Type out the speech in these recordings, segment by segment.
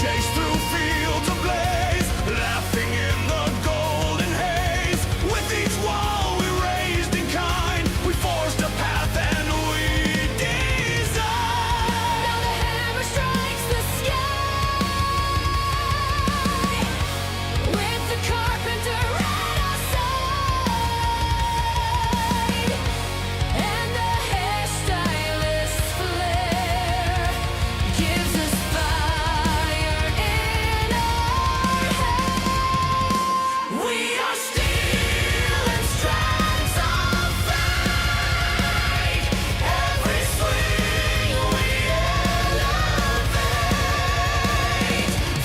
chase through fields ablaze, laughing in the golden haze. With each wall we raised in kind, we forged a path and we designed. Now the hammer strikes the sky, with the carpenter at our side, and the hairstylist's flair gives us fire in our hair. We are steel and strands of fate. Every swing we elevate.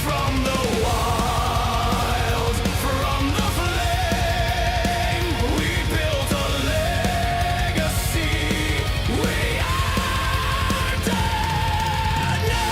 From the wild, from the flame, we built a legacy. We are DNA.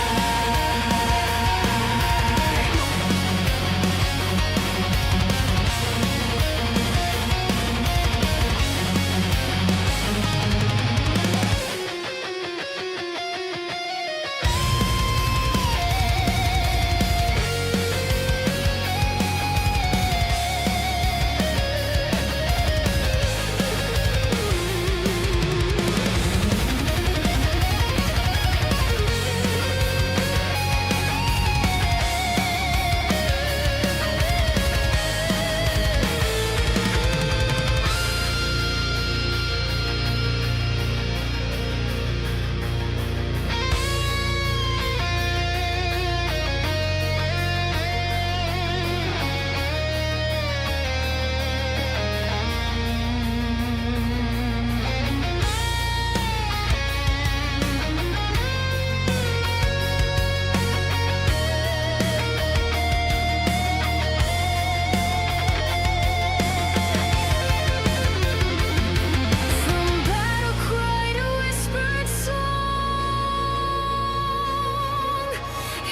From battle cry to whispered song,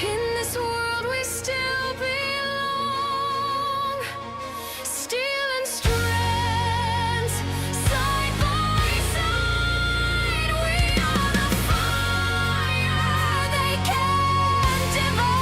in this world we still belong. Steel and strands, side by side, we are the fire they can't divide.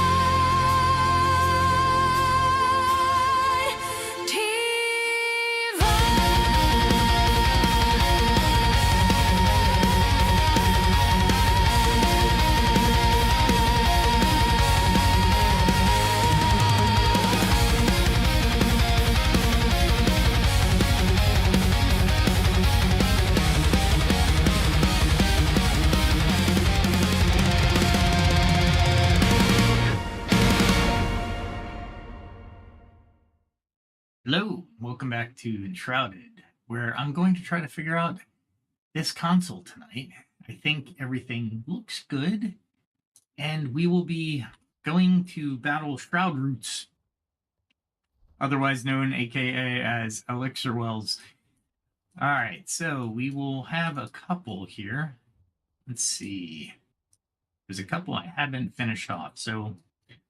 Hello, welcome back to Enshrouded, where I'm going to try to figure out this console tonight. I think everything looks good, and we will be going to battle Shroud Roots, otherwise known aka as Elixir Wells. Alright, so we will have a couple here. Let's see. There's a couple I haven't finished off, so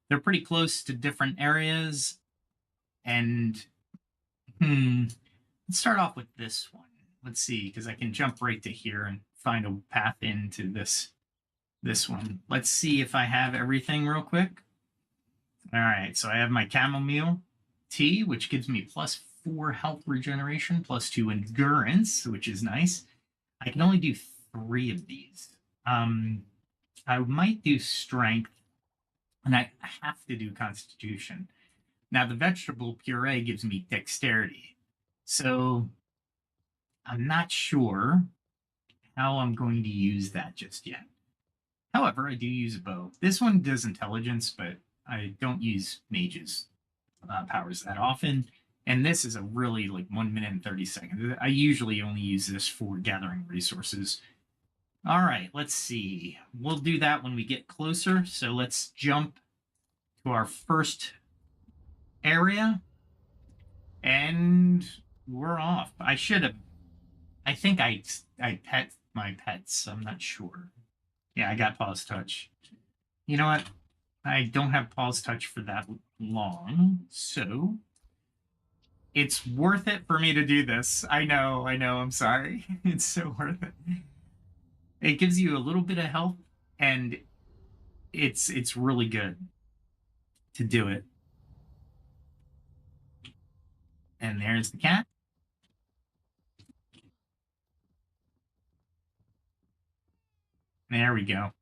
they're pretty close to different areas, and let's start off with this one. Let's see, because I can jump right to here and find a path into this one. Let's see if I have everything real quick. All right, so I have my chamomile tea, which gives me +4 health regeneration, +2 endurance, which is nice. I can only do 3 of these. I might do strength, and I have to do constitution. Now, the vegetable puree gives me dexterity, so I'm not sure how I'm going to use that just yet. However, I do use a bow. This one does intelligence, but I don't use mages powers that often. And this is a really like 1 minute and 30 seconds. I usually only use this for gathering resources. All right, let's see. We'll do that when we get closer. So let's jump to our first area, and we're off. I think I pet my pets. I'm not sure. Yeah, I got pause touch. You know what? I don't have pause touch for that long, so it's worth it for me to do this. I know, I'm sorry. It's so worth it. It gives you a little bit of health, and it's really good. to do it. And there's the cat. There we go.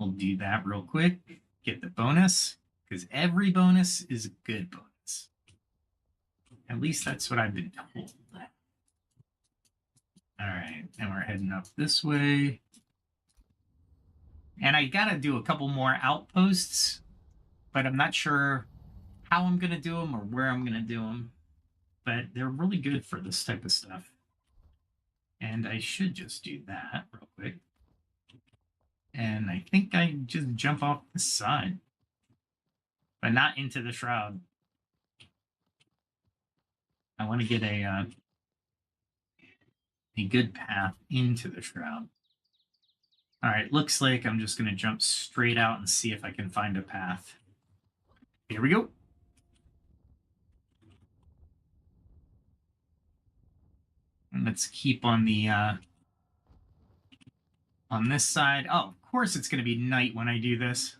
We'll do that real quick. Get the bonus, because every bonus is a good bonus. At least that's what I've been told. All right, and we're heading up this way. And I gotta do a couple more outposts, but I'm not sure how I'm gonna do them or where I'm gonna do them. But they're really good for this type of stuff. And I should just do that real quick. And I think I just jump off the side, but not into the shroud. I want to get a good path into the shroud. All right, looks like I'm just going to jump straight out and see if I can find a path. Here we go. And let's keep on the on this side. Oh, of course it's going to be night when I do this.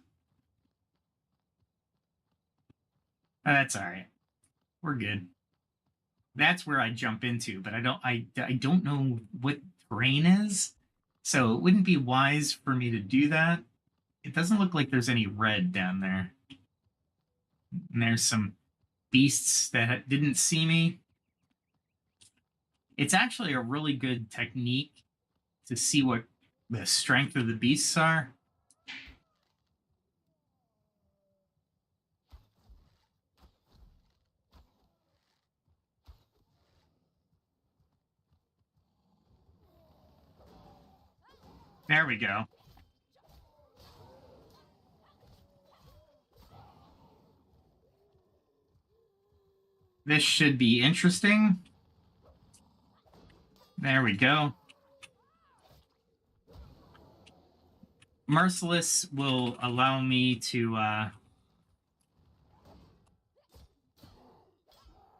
That's all right. We're good. That's where I jump into, but I don't know what terrain is, so it wouldn't be wise for me to do that. It doesn't look like there's any red down there. And there's some beasts that didn't see me. It's actually a really good technique to see what the strength of the beasts are. There we go. This should be interesting. There we go. Merciless will allow me to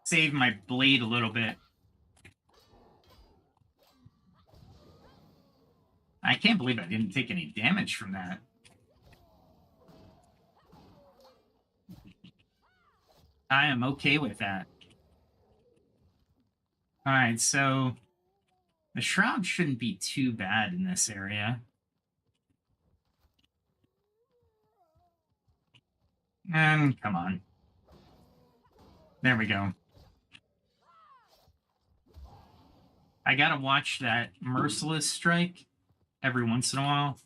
save my blade a little bit. I can't believe I didn't take any damage from that. I am okay with that. All right, so the shroud shouldn't be too bad in this area. And come on. There we go. I gotta watch that merciless strike every once in a while,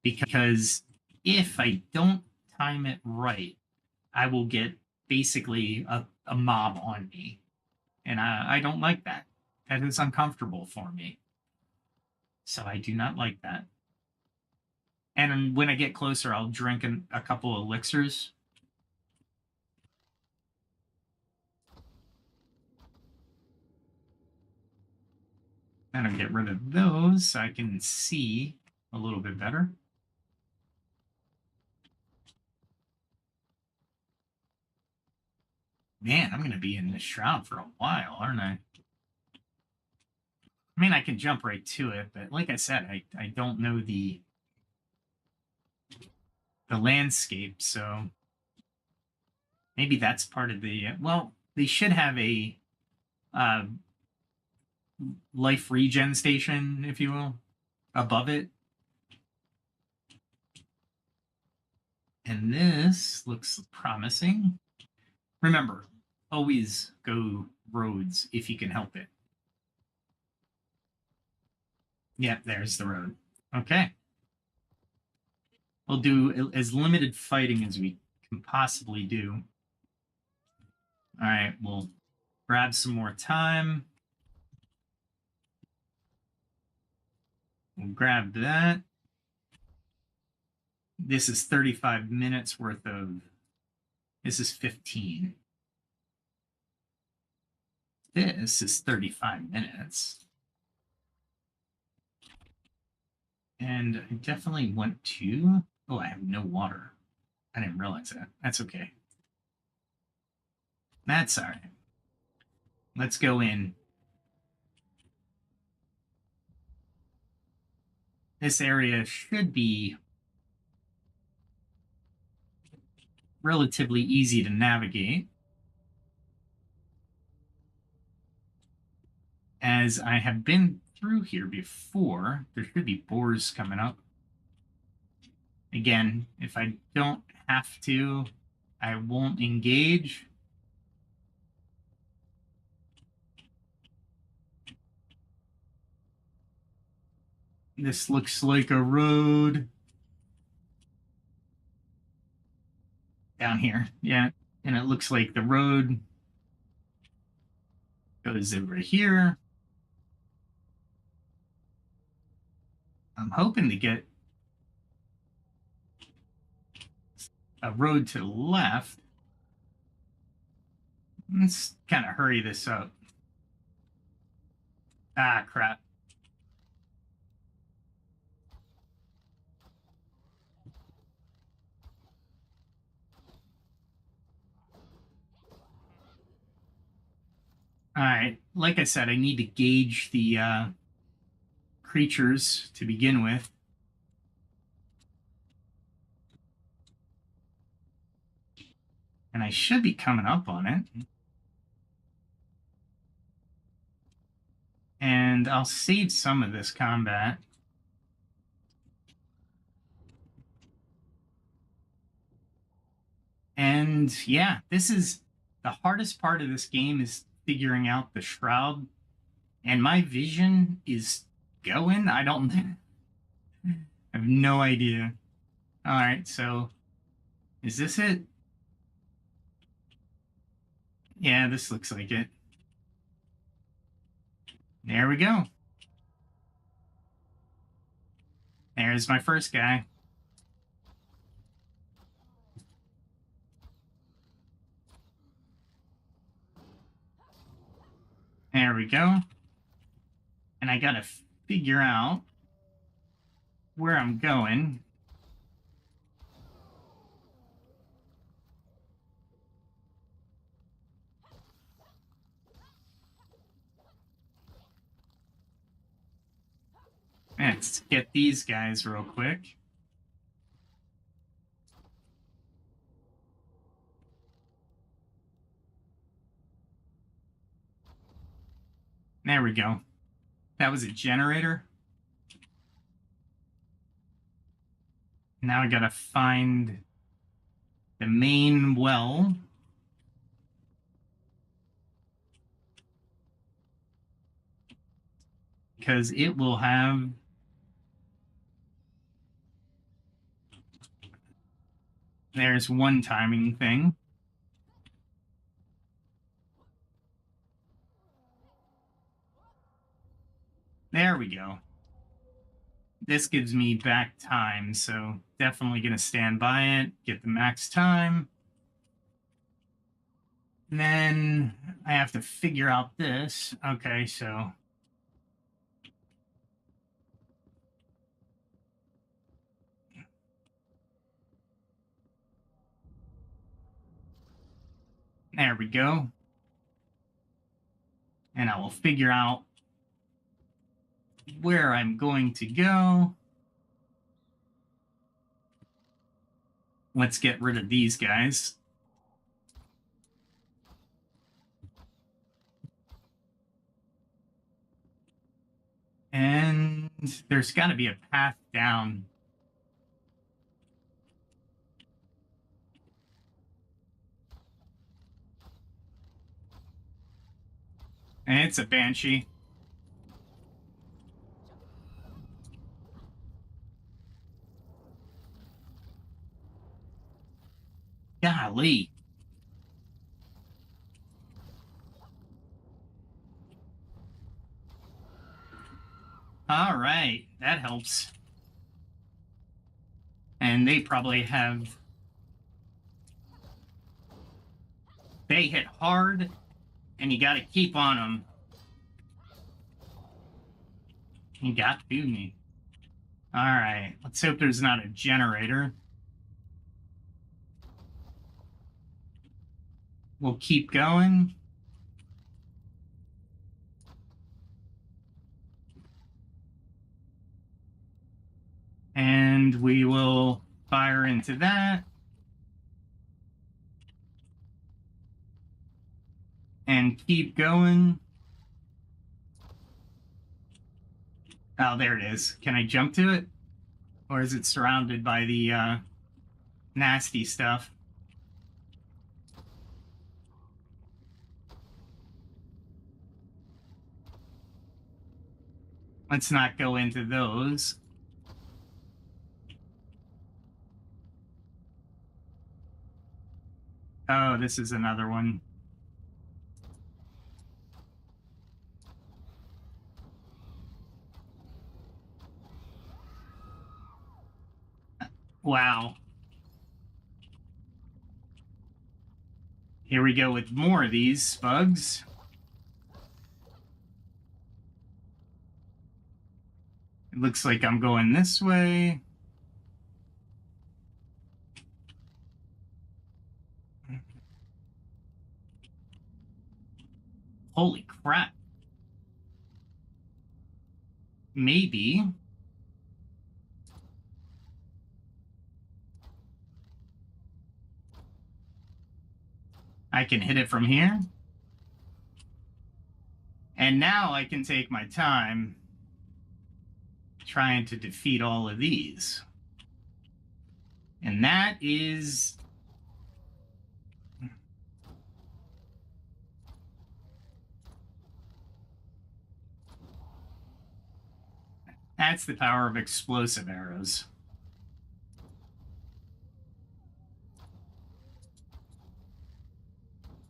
because if I don't time it right, I will get basically a mob on me, and I don't like that. That is uncomfortable for me, so I do not like that. And when I get closer, I'll drink a couple of elixirs. And I'll get rid of those so I can see a little bit better. Man, I'm going to be in this shroud for a while, aren't I? I mean, I can jump right to it, but like I said, I don't know the landscape, so maybe that's part of the... Well, they should have a life regen station, if you will, above it. And this looks promising. Remember, always go roads if you can help it. Yep, there's the road. Okay. We'll do as limited fighting as we can possibly do. All right, we'll grab some more time. We'll grab that. This is 35 minutes worth of... This is 15. This is 35 minutes. And I definitely want to... Oh, I have no water. I didn't realize that. That's okay. That's all right. Let's go in. This area should be relatively easy to navigate, as I have been through here before. There should be boars coming up. Again, if I don't have to, I won't engage. This looks like a road. Down here, yeah. And it looks like the road goes over here. I'm hoping to get a road to the left. Let's kind of hurry this up. Ah, crap. All right, like I said, I need to gauge the creatures to begin with. And I should be coming up on it. And I'll save some of this combat. And yeah, this is the hardest part of this game, is figuring out the shroud. And my vision is going. I have no idea. All right, so is this it? Yeah, this looks like it. There we go. There's my first guy. There we go. And I gotta figure out where I'm going. Let's get these guys real quick. There we go. That was a generator. Now I gotta find the main well. Because it will have there's one timing thing. There we go. This gives me back time, so definitely going to stand by it, get the max time. And then I have to figure out this. Okay, so there we go. And I will figure out where I'm going to go. Let's get rid of these guys. And there's got to be a path down. And it's a banshee. Golly. All right, that helps. And they probably have... They hit hard, and you got to keep on them. You got to me. All right, let's hope there's not a generator. We'll keep going. And we will fire into that. and keep going. Oh, there it is. Can I jump to it? Or is it surrounded by the nasty stuff? Let's not go into those. Oh, this is another one. Wow. Here we go with more of these bugs. It looks like I'm going this way. Holy crap. Maybe. I can hit it from here. And now I can take my time trying to defeat all of these. And that is... That's the power of explosive arrows.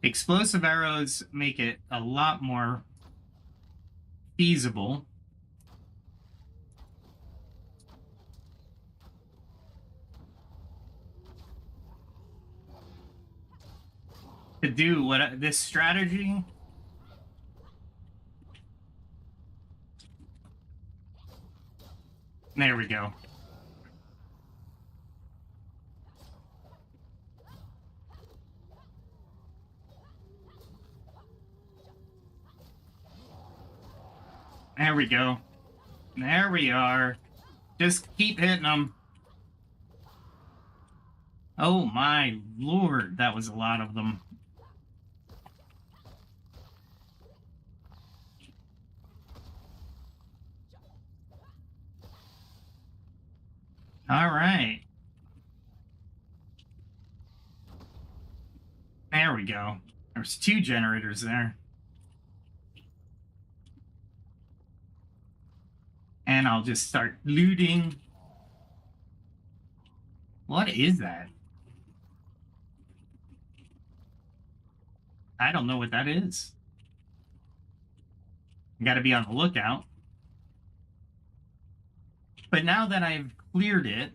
Explosive arrows make it a lot more feasible to do what this strategy. There we go. There we go. There we are. Just keep hitting them. Oh my lord, that was a lot of them. All right. There we go. There's 2 generators there. And I'll just start looting. What is that? I don't know what that is. I gotta be on the lookout. But now that I've cleared it,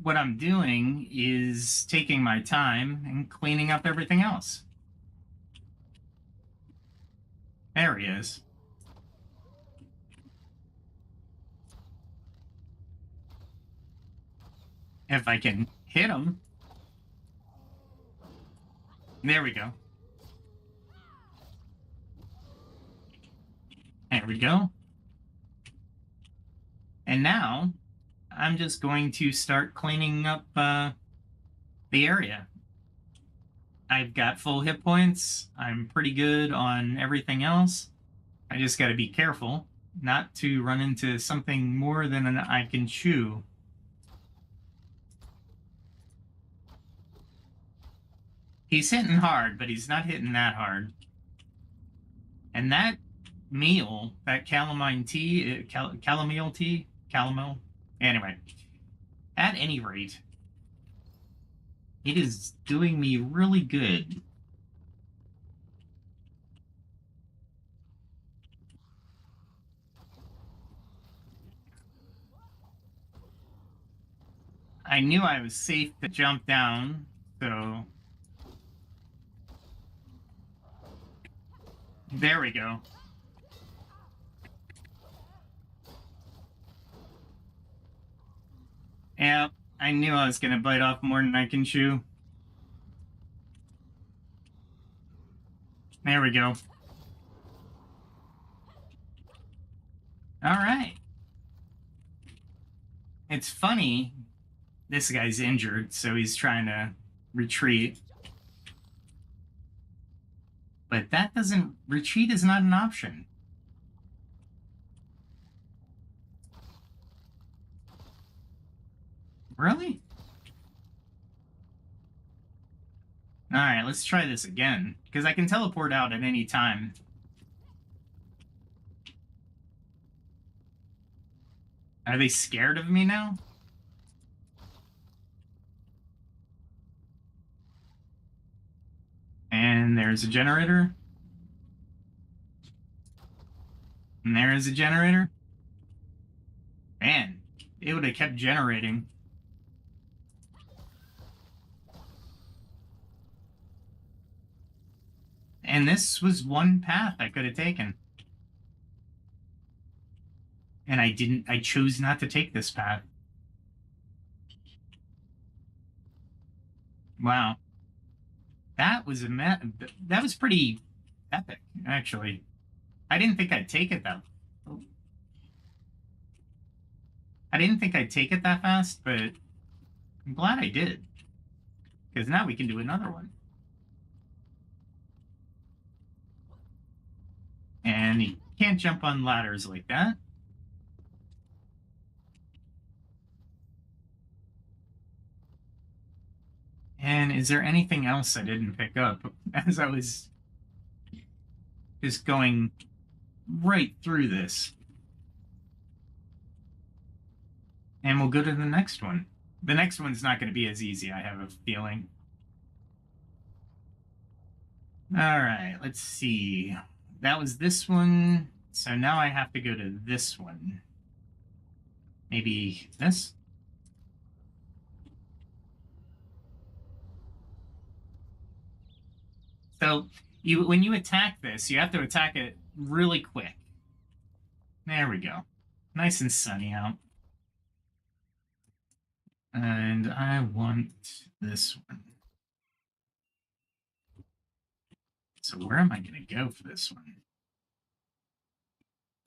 what I'm doing is taking my time and cleaning up everything else. There he is. If I can hit him. There we go. There we go. And now I'm just going to start cleaning up the area. I've got full hit points. I'm pretty good on everything else. I just got to be careful not to run into something more than I can chew. He's hitting hard, but he's not hitting that hard. And that meal, that calamine tea, calomel tea, calomel. Anyway, at any rate, it is doing me really good. I knew I was safe to jump down, so there we go. Yeah, I knew I was going to bite off more than I can chew. There we go. All right. It's funny, this guy's injured, so he's trying to retreat. But that doesn't... Retreat is not an option. Really? Alright, let's try this again. Because I can teleport out at any time. Are they scared of me now? And there's a generator. And there is a generator. Man, it would have kept generating. And this was one path I could have taken. And I chose not to take this path. Wow. That was that was pretty epic, actually. I didn't think I'd take it though. I didn't think I'd take it that fast, but I'm glad I did. Because now we can do another one. And you can't jump on ladders like that. And is there anything else I didn't pick up as I was just going right through this? And we'll go to the next one. The next one's not going to be as easy, I have a feeling. All right, let's see. That was this one. So now I have to go to this one. Maybe this? So when you attack this, you have to attack it really quick. There we go. Nice and sunny out. And I want this one. So where am I going to go for this one?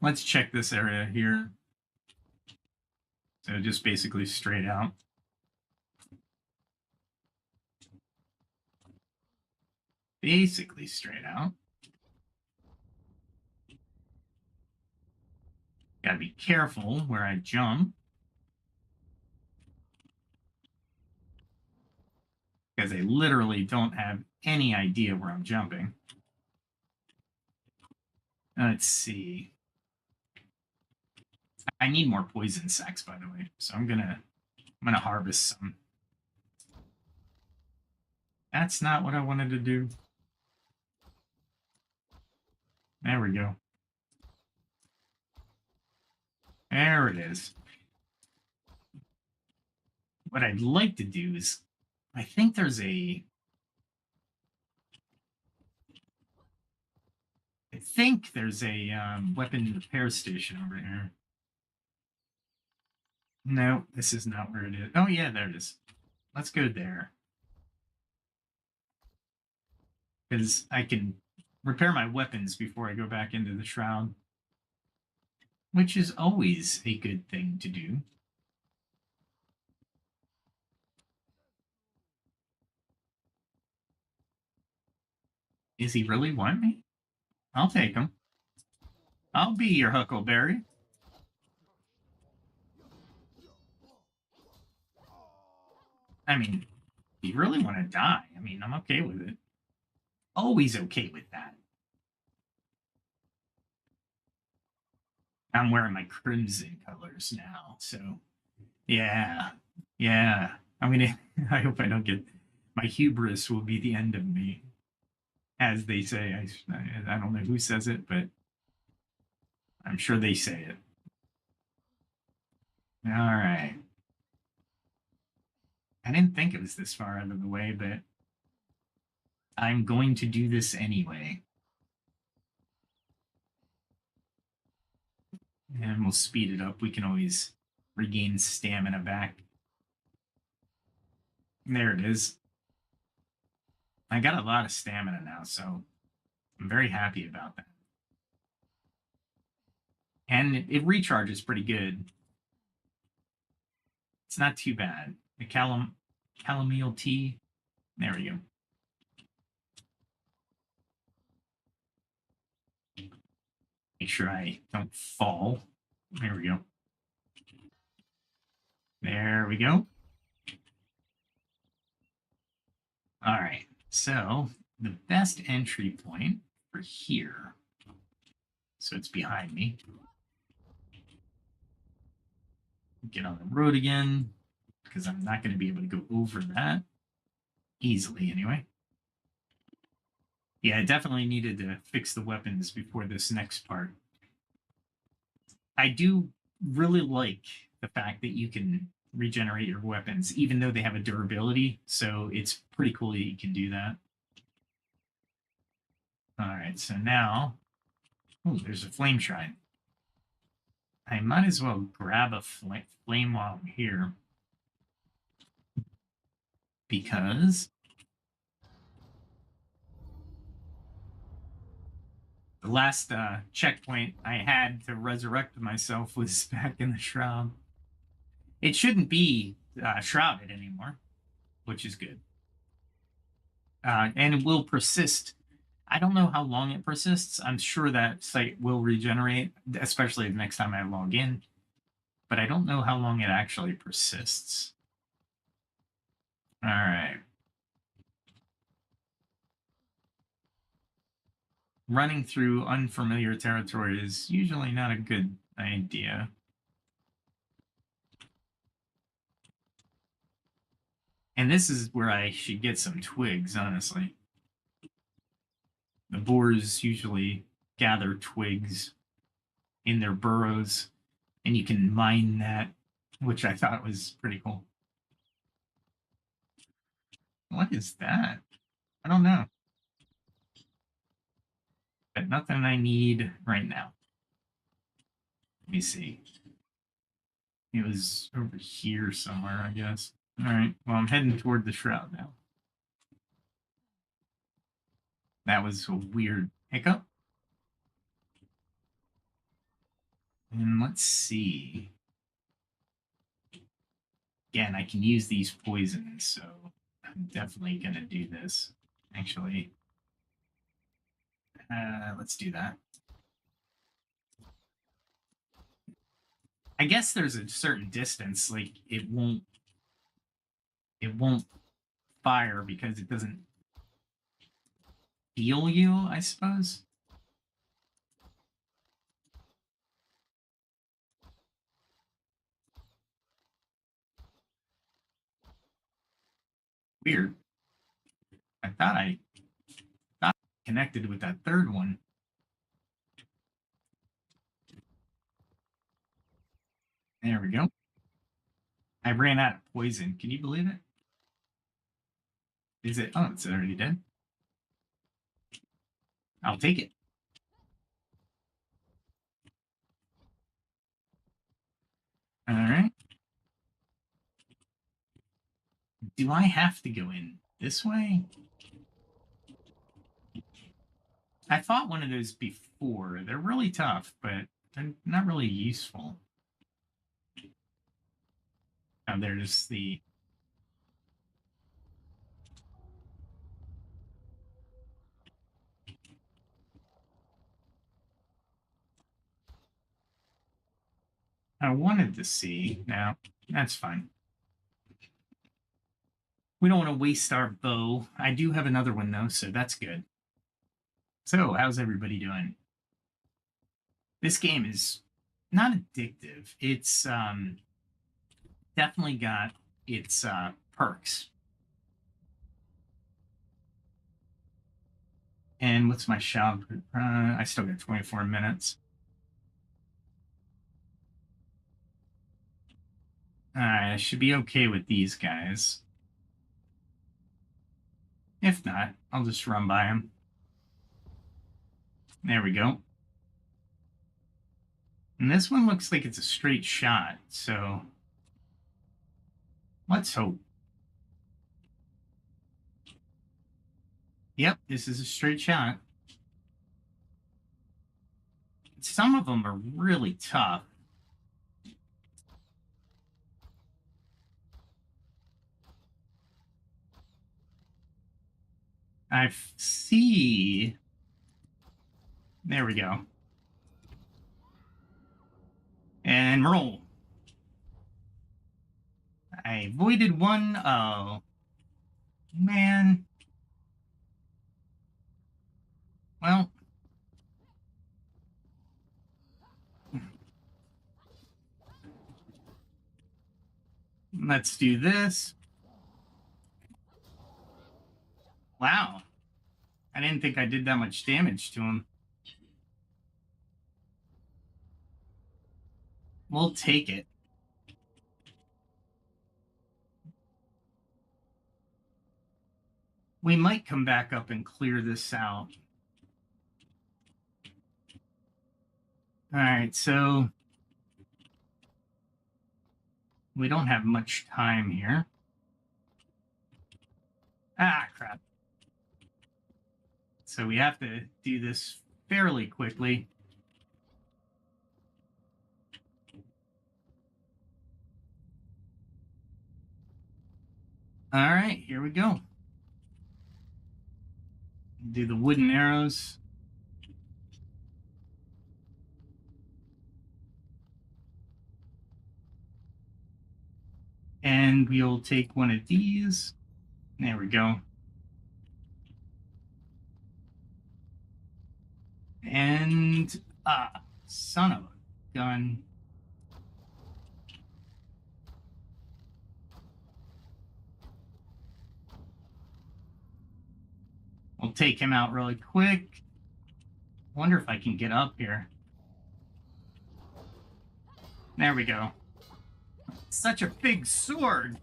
Let's check this area here. So just basically straight out. Basically straight out. Gotta be careful where I jump. Because I literally don't have any idea where I'm jumping. Let's see. I need more poison sacks, by the way. So I'm gonna harvest some. That's not what I wanted to do. There we go. There it is. What I'd like to do is, I think there's a... weapon repair station over here. No, this is not where it is. Oh yeah, there it is. Let's go there. Because I can repair my weapons before I go back into the Shroud. Which is always a good thing to do. Is he really want me? I'll take him. I'll be your Huckleberry. I mean, if you really want to die, I mean, I'm okay with it. Always okay with that. I'm wearing my crimson colors now, so yeah. I'm gonna. I hope I don't get. My hubris will be the end of me, as they say. I don't know who says it, but I'm sure they say it. All right. I didn't think it was this far out of the way, but I'm going to do this anyway. And we'll speed it up. We can always regain stamina back. There it is. I got a lot of stamina now, so I'm very happy about that. And it recharges pretty good. It's not too bad. The chamomile tea. There we go. Make sure I don't fall. There we go. There we go. All right. So the best entry point for here. So it's behind me. Get on the road again, because I'm not going to be able to go over that easily anyway. Yeah, I definitely needed to fix the weapons before this next part. I do really like the fact that you can regenerate your weapons, even though they have a durability. So it's pretty cool that you can do that. All right, so now, oh, there's a flame shrine. I might as well grab a flame while I'm here, because the last checkpoint I had to resurrect myself was back in the Shroud. It shouldn't be shrouded anymore, which is good. And it will persist. I don't know how long it persists. I'm sure that site will regenerate, especially the next time I log in. But I don't know how long it actually persists. All right. Running through unfamiliar territory is usually not a good idea. And this is where I should get some twigs, honestly. The boars usually gather twigs in their burrows, and you can mine that, which I thought was pretty cool. What is that? I don't know. But nothing I need right now. Let me see. It was over here somewhere, I guess. All right. Well, I'm heading toward the Shroud now. That was a weird hiccup. And let's see. Again, I can use these poisons, so I'm definitely going to do this. Actually, let's do that. I guess there's a certain distance, like it won't fire because it doesn't heal you, I suppose. Weird. I thought I connected with that third one. There we go. I ran out of poison. Can you believe it? Is it? Oh, it's already dead. I'll take it. All right. Do I have to go in this way? I fought one of those before. They're really tough, but they're not really useful. Oh, there's the... I wanted to see. Now, that's fine. We don't want to waste our bow. I do have another one, though, so that's good. So, how's everybody doing? This game is not addictive. It's definitely got its perks. And what's my shop? I still got 24 minutes. All right, I should be okay with these guys. If not, I'll just run by them. There we go. And this one looks like it's a straight shot, so let's hope. Yep, this is a straight shot. Some of them are really tough. I see. There we go. And roll. I avoided one. Oh, man. Well. Let's do this. Wow. I didn't think I did that much damage to him. We'll take it. We might come back up and clear this out. All right, so we don't have much time here. Ah, crap. So we have to do this fairly quickly. All right, here we go. Do the wooden arrows. And we'll take one of these. There we go. And, son of a gun. We'll take him out really quick. Wonder if I can get up here. There we go. Such a big sword.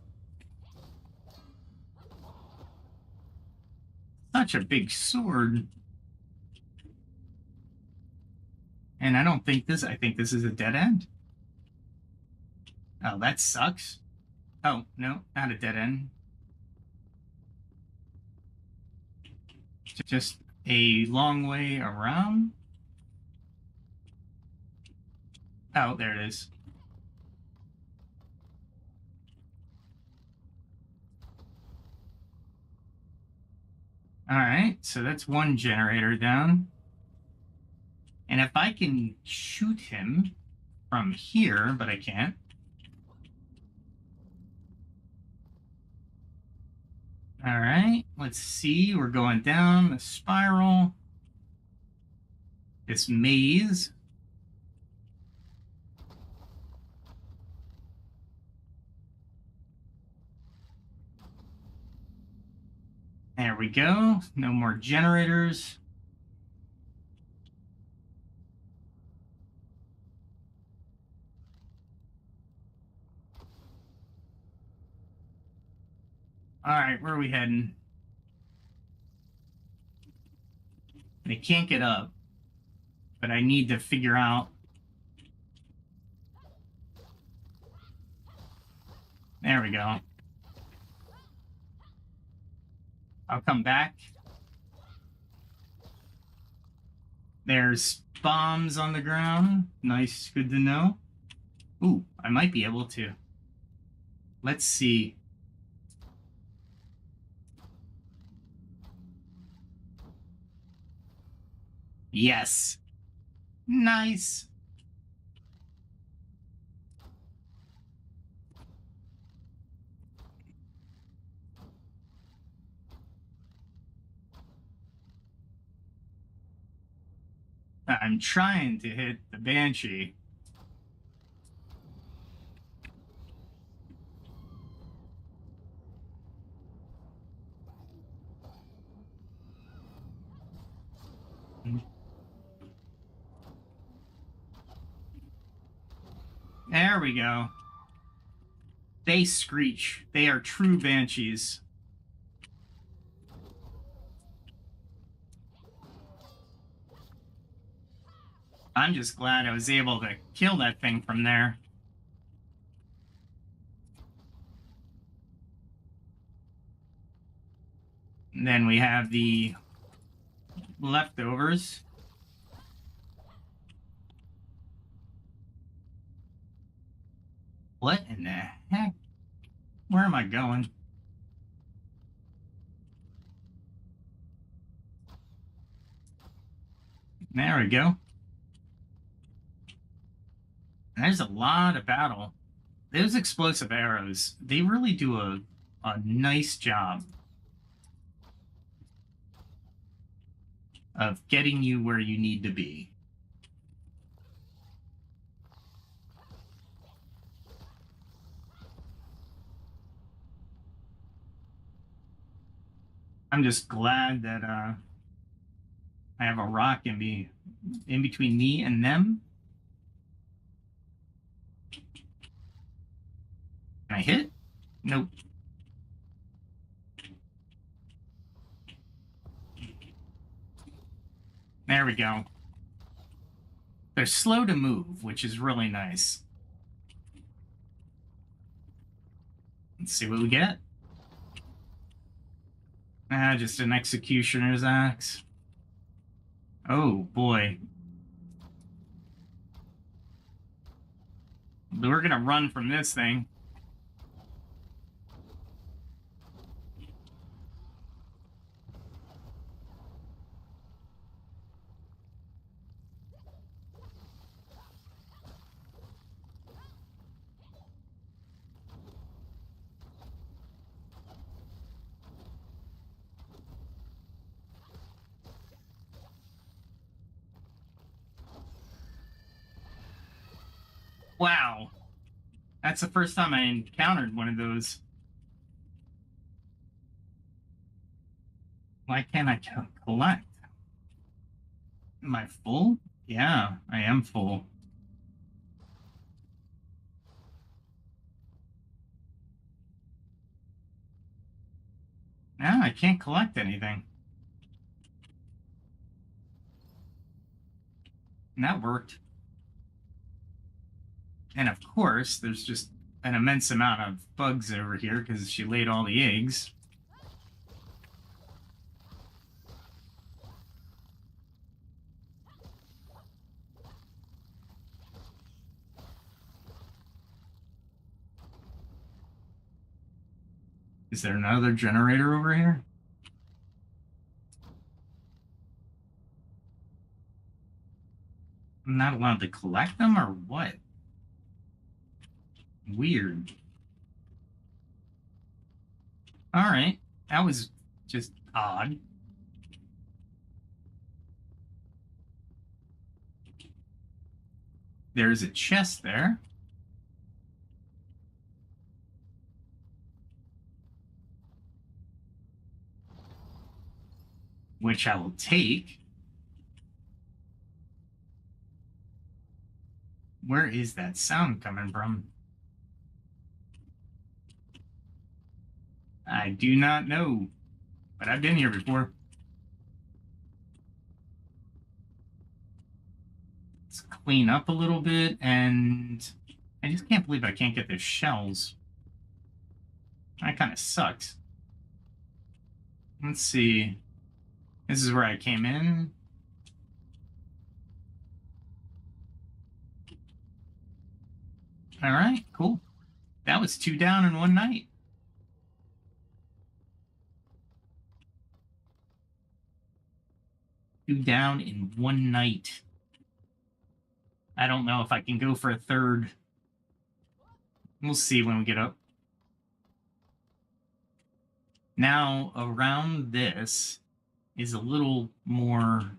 Such a big sword. And I don't think this, I think this is a dead end. Oh, that sucks. Oh, no, not a dead end. Just a long way around. Oh, there it is. All right, so that's one generator down. And if I can shoot him from here, but I can't. All right, let's see. We're going down the spiral. This maze. There we go. No more generators. All right, where are we heading? They can't get up, but I need to figure out. There we go. I'll come back. There's bombs on the ground. Nice, good to know. Ooh, I might be able to. Let's see. Yes. Nice. I'm trying to hit the Banshee. There we go. They screech. They are true banshees. I'm just glad I was able to kill that thing from there. And then we have the leftovers. What in the heck? Where am I going? There we go. There's a lot of battle. Those explosive arrows, they really do a nice job of getting you where you need to be. I'm just glad that I have a rock in between me and them. Can I hit? Nope. There we go. They're slow to move, which is really nice. Let's see what we get. Ah, just an executioner's axe. Oh, boy. We're gonna run from this thing. Wow. That's the first time I encountered one of those. Why can't I collect? Am I full? Yeah, I am full. Now I can't collect anything. And that worked. And of course, there's just an immense amount of bugs over here because she laid all the eggs. Is there another generator over here? I'm not allowed to collect them or what? Weird. All right. That was just odd. There's a chest there. Which I will take. Where is that sound coming from? I do not know, but I've been here before. Let's clean up a little bit, and I just can't believe I can't get the shells. That kind of sucks. Let's see. This is where I came in. All right, cool. That was 2 down in one night. Two down in one night. I don't know if I can go for a third. We'll see when we get up. Now, around this is a little more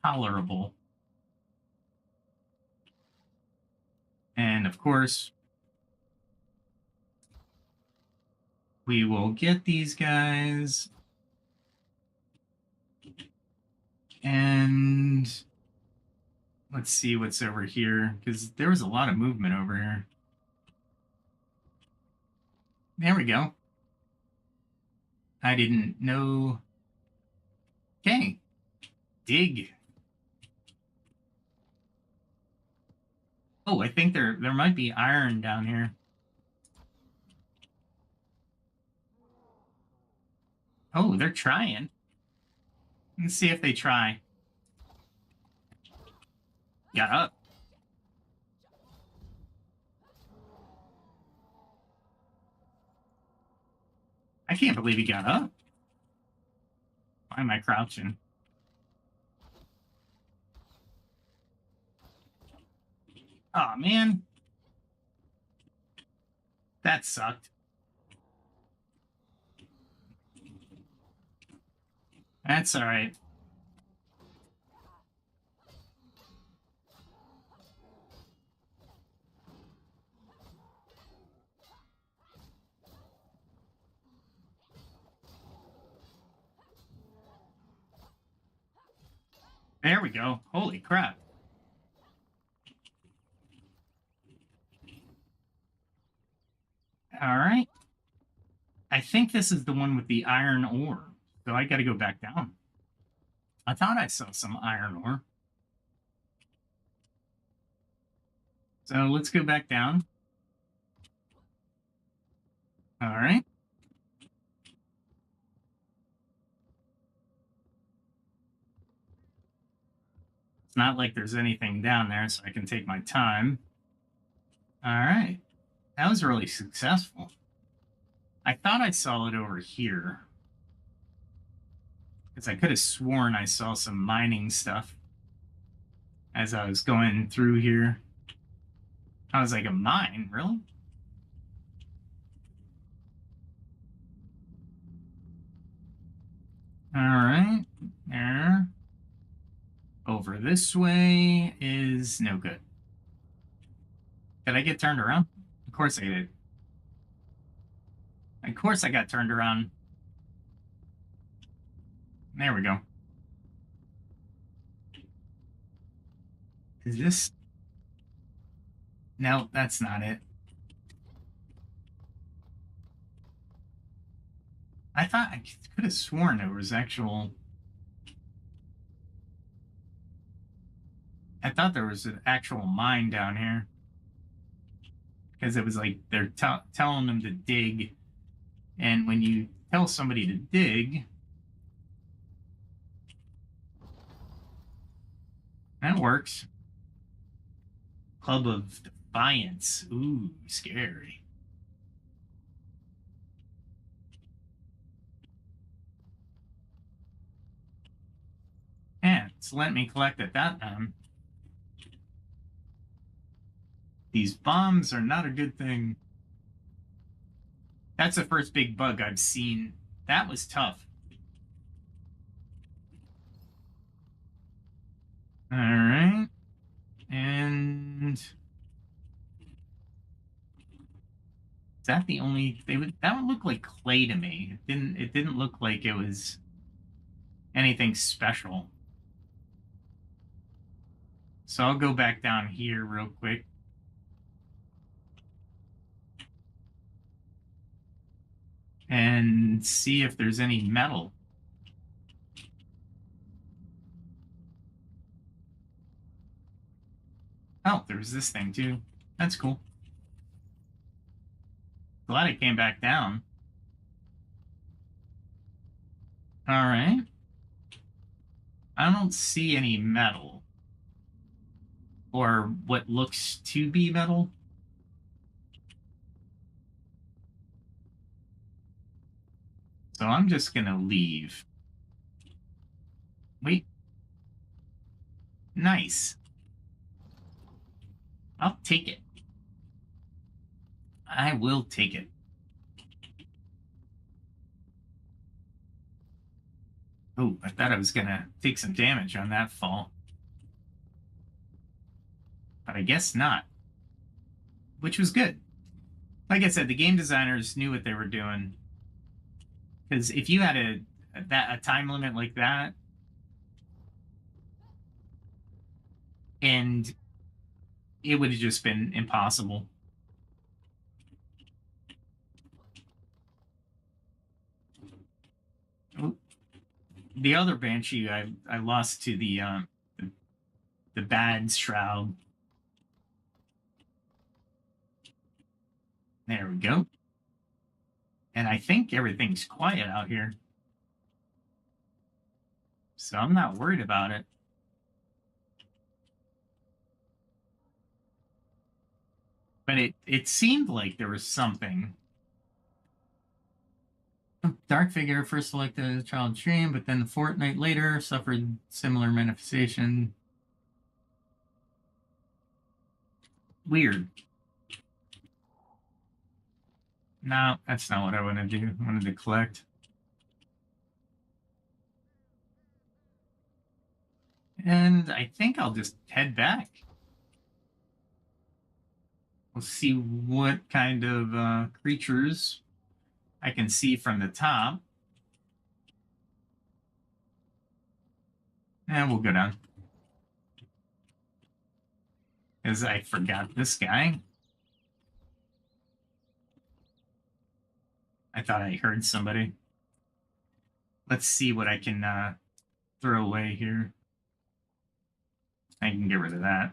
tolerable. And of course, we will get these guys. And let's see what's over here, because there was a lot of movement over here. There we go. I didn't know. Okay. Dig. Oh, I think there might be iron down here. Oh, they're trying. Let's see if they try. Got up. I can't believe he got up. Why am I crouching? Oh, man. That sucked. That's all right. There we go. Holy crap. All right. I think this is the one with the iron ore. So I got to go back down. I thought I saw some iron ore. So let's go back down. All right. It's not like there's anything down there, so I can take my time. All right. That was really successful. I thought I saw it over here. Because I could have sworn I saw some mining stuff as I was going through here. I was like, a mine? Really? All right. There. Over this way is no good. Did I get turned around? Of course I did. Of course I got turned around. There we go. Is this? No, that's not it. I thought I could have sworn there was actual. I thought there was an actual mine down here. Because it was like they're telling them to dig. And when you tell somebody to dig, that works. Club of Defiance. Ooh, scary. Yeah, it's letting me collect at that time. These bombs are not a good thing. That's the first big bug I've seen. That was tough. All right. And is that the only that would look like clay to me. It didn't look like it was anything special. So I'll go back down here real quick. And see if there's any metal. Oh, there's this thing too. That's cool. Glad it came back down. All right. I don't see any metal. Or what looks to be metal. So I'm just going to leave. Wait. Nice. I'll take it. I will take it. Oh, I thought I was going to take some damage on that fall. But I guess not. Which was good. Like I said, the game designers knew what they were doing. Because if you had a time limit like that, and it would have just been impossible. Oh, the other Banshee I lost to the bad Shroud. There we go. And I think everything's quiet out here. So I'm not worried about it. But it seemed like there was something. Dark figure first selected as a child's dream, but then a fortnight later suffered similar manifestation. Weird. No, that's not what I want to do. I wanted to collect. And I think I'll just head back. We'll see what kind of creatures I can see from the top. And we'll go down. Because I forgot this guy. I thought I heard somebody. Let's see what I can throw away here. I can get rid of that.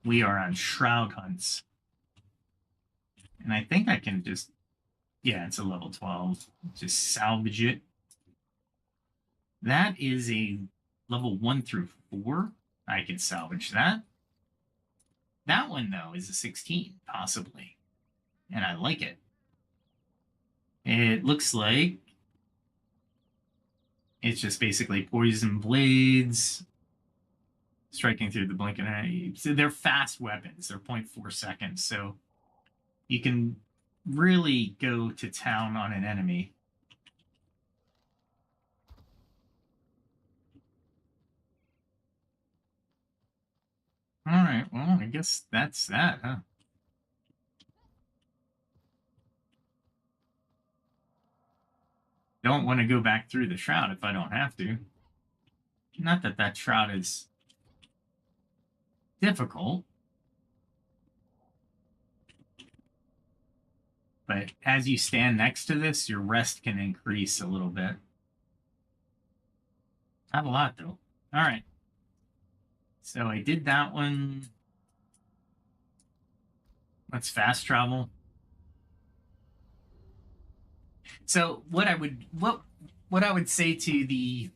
We are on shroud hunts. And I think I can just, yeah, it's a level 12. Just salvage it. That is a level 1 through 4. I can salvage that. That one, though, is a 16, possibly. And I like it. It looks like it's just basically poison blades striking through the blinking eye. So they're fast weapons. They're 0.4 seconds. So you can really go to town on an enemy. All right. Well, I guess that's that, huh? Don't want to go back through the shroud if I don't have to. Not that that shroud is difficult. But as you stand next to this, your rest can increase a little bit. Not a lot, though. All right. So I did that one. Let's fast travel. So what I would say to the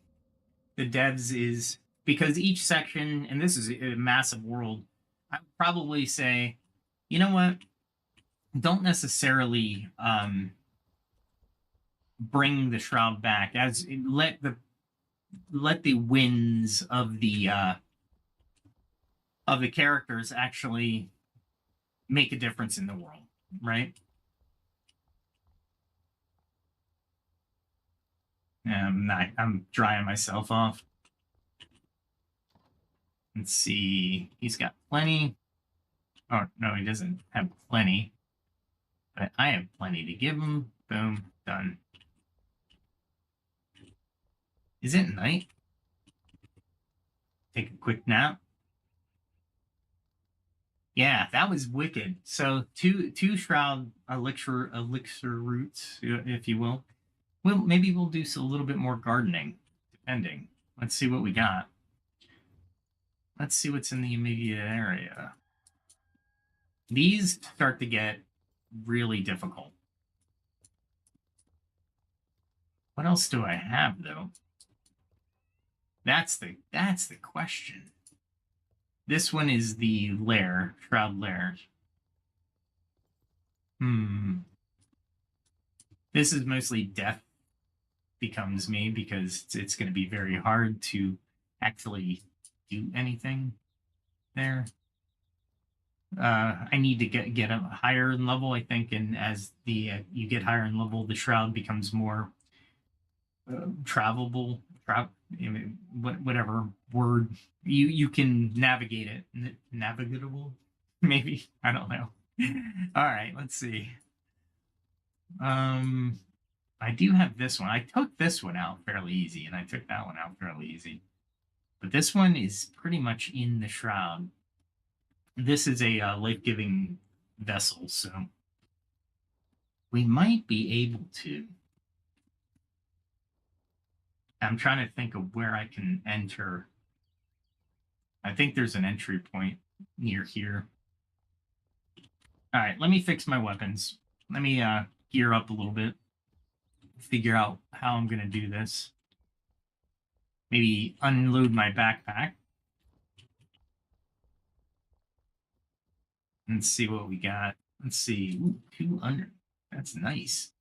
devs is, because each section, and this is a massive world, I would probably say, you know what? Don't necessarily bring the shroud back. As let the wins of the characters actually make a difference in the world, right? I'm drying myself off. Let's see. He's got plenty. Oh, no, he doesn't have plenty. But I have plenty to give him. Boom. Done. Is it night? Take a quick nap. Yeah, that was wicked. So two shroud elixir roots, if you will. Well, maybe we'll do a little bit more gardening, depending. Let's see what we got. Let's see what's in the immediate area. These start to get really difficult. What else do I have, though? That's the question. This one is the lair, Shroud Lair. This is mostly death becomes me, because it's going to be very hard to actually do anything there. I need to get up higher in level, I think, and as the you get higher in level, the shroud becomes more travelable. Whatever word you can navigate it. Navigatable, maybe, I don't know. All right, let's see. I do have this one. I took this one out fairly easy, and I took that one out fairly easy. But this one is pretty much in the shroud. This is a life-giving vessel, so we might be able to. I'm trying to think of where I can enter. I think there's an entry point near here. All right, let me fix my weapons. Let me gear up a little bit. Figure out how I'm going to do this. Maybe unload my backpack. Let's see what we got. Let's see. Ooh, 200. That's nice.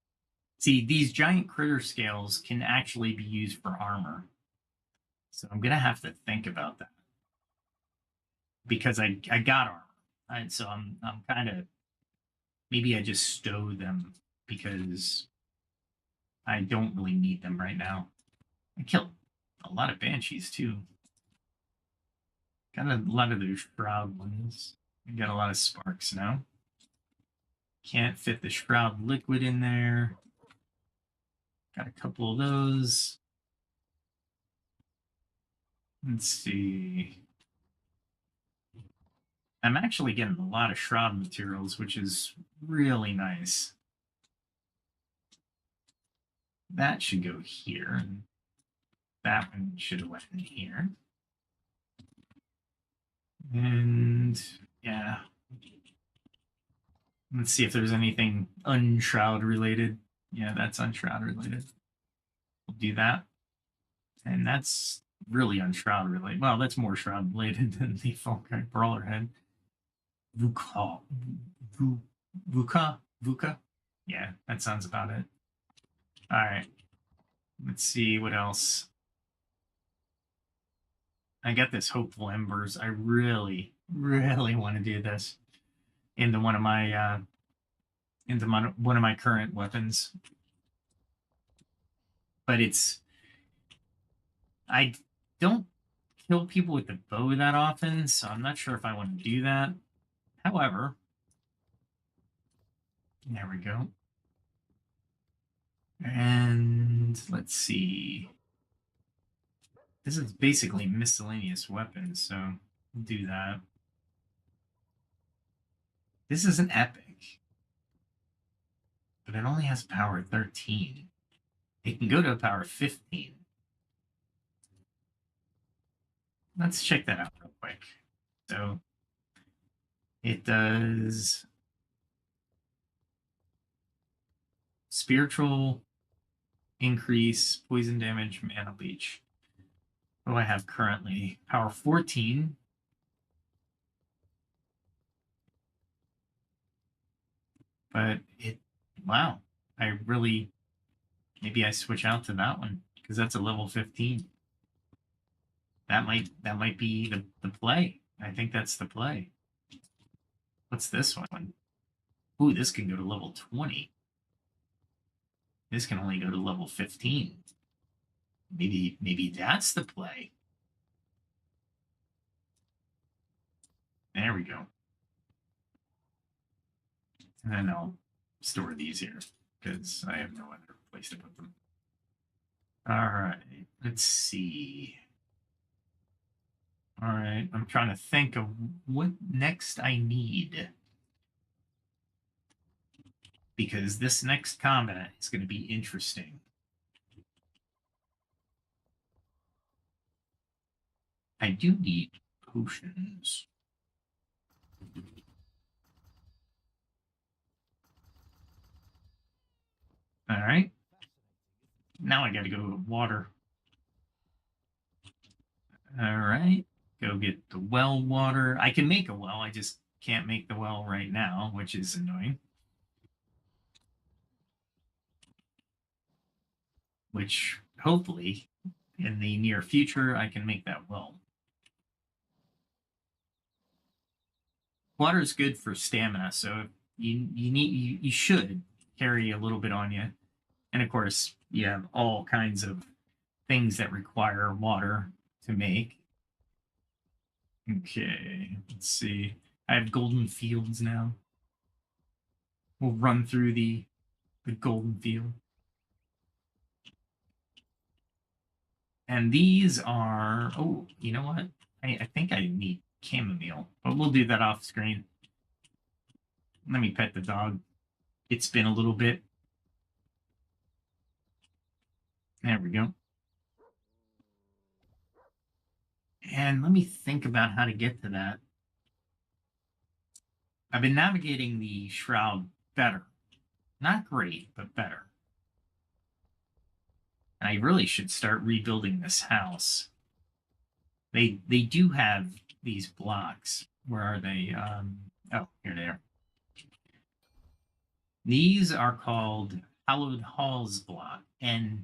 See, these giant critter scales can actually be used for armor. So I'm going to have to think about that. because I got armor. And so I'm kind of, maybe I just stow them because I don't really need them right now. I killed a lot of banshees too. Got a lot of those shroud ones. I got a lot of sparks now. Can't fit the shroud liquid in there. Got a couple of those. Let's see. I'm actually getting a lot of shroud materials, which is really nice. That should go here. And that one should have went in here. And yeah. Let's see if there's anything unshroud related. Yeah, that's unshroud related. We'll do that. And that's really unshroud related. Well, that's more shroud related than the Falkite Brawler head. Vuka. Vuka? Yeah, that sounds about it. All right. Let's see what else. I got this Hopeful Embers. I really, really want to do this into one of my one of my current weapons. But I don't kill people with the bow that often, so I'm not sure if I want to do that. However, there we go. And let's see. This is basically miscellaneous weapons, so we'll do that. This is an epic, but it only has power 13. It can go to a power 15. Let's check that out real quick. So it does spiritual increase, poison damage, mana leech. What do I have currently? Power 14. But wow, I really, maybe I switch out to that one because that's a level 15. That might be the play. I think that's the play. What's this one? Ooh, this can go to level 20. This can only go to level 15. Maybe that's the play. There we go. And then I'll store these here because I have no other place to put them. All right, let's see. All right, I'm trying to think of what next I need. Because this next combat is going to be interesting. I do need potions. All right. Now I got to go to water. All right. Go get the well water. I can make a well. I just can't make the well right now, which is annoying. Which hopefully in the near future I can make that well. Water is good for stamina, so you should carry a little bit on you. And of course, you have all kinds of things that require water to make. Okay, let's see. I have golden fields now. We'll run through the golden field. And these are, oh, you know what? I think I need chamomile, but we'll do that off screen. Let me pet the dog. It's been a little bit. There we go. And let me think about how to get to that. I've been navigating the shroud better. Not great, but better. And I really should start rebuilding this house. They do have these blocks. Where are they? Oh, here they are. These are called Hallowed Halls block, and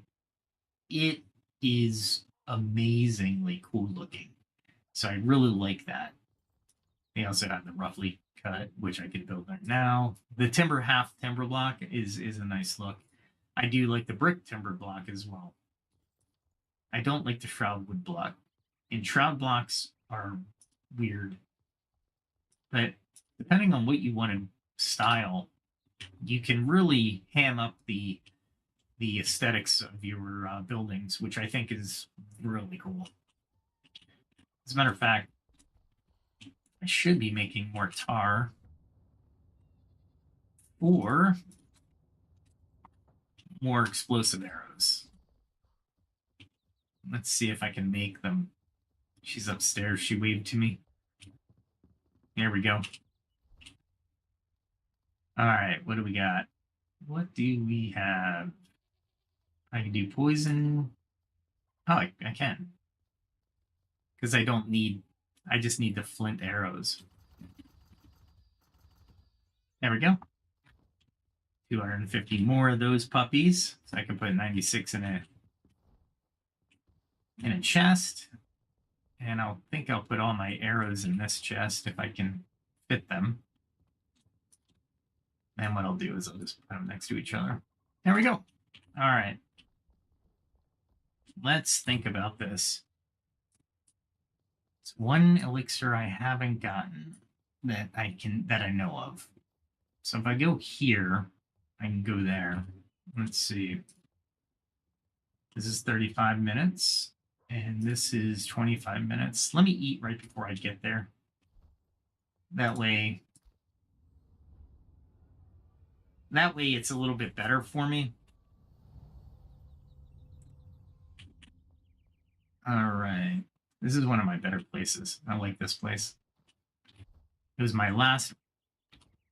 it is amazingly cool looking. So I really like that. They also have the roughly cut, which I could build right now. The timber half timber block is a nice look. I do like the brick timber block as well. I don't like the shroud wood block. And shroud blocks are weird. But depending on what you want to style, you can really ham up the aesthetics of your buildings, which I think is really cool. As a matter of fact, I should be making more tar or more explosive arrows. Let's see if I can make them. She's upstairs. She waved to me. There we go. All right, what do we got? What do we have? I can do poison. Oh, I can. Because I don't need, I just need the flint arrows. There we go. 250 more of those puppies. So I can put 96 in a chest. And I'll put all my arrows in this chest if I can fit them. And what I'll do is I'll just put them next to each other. There we go. All right. Let's think about this. It's one elixir I haven't gotten that I know of. So if I go here, I can go there. Let's see. This is 35 minutes. And this is 25 minutes. Let me eat right before I get there. That way it's a little bit better for me. All right. This is one of my better places. I like this place. It was my last.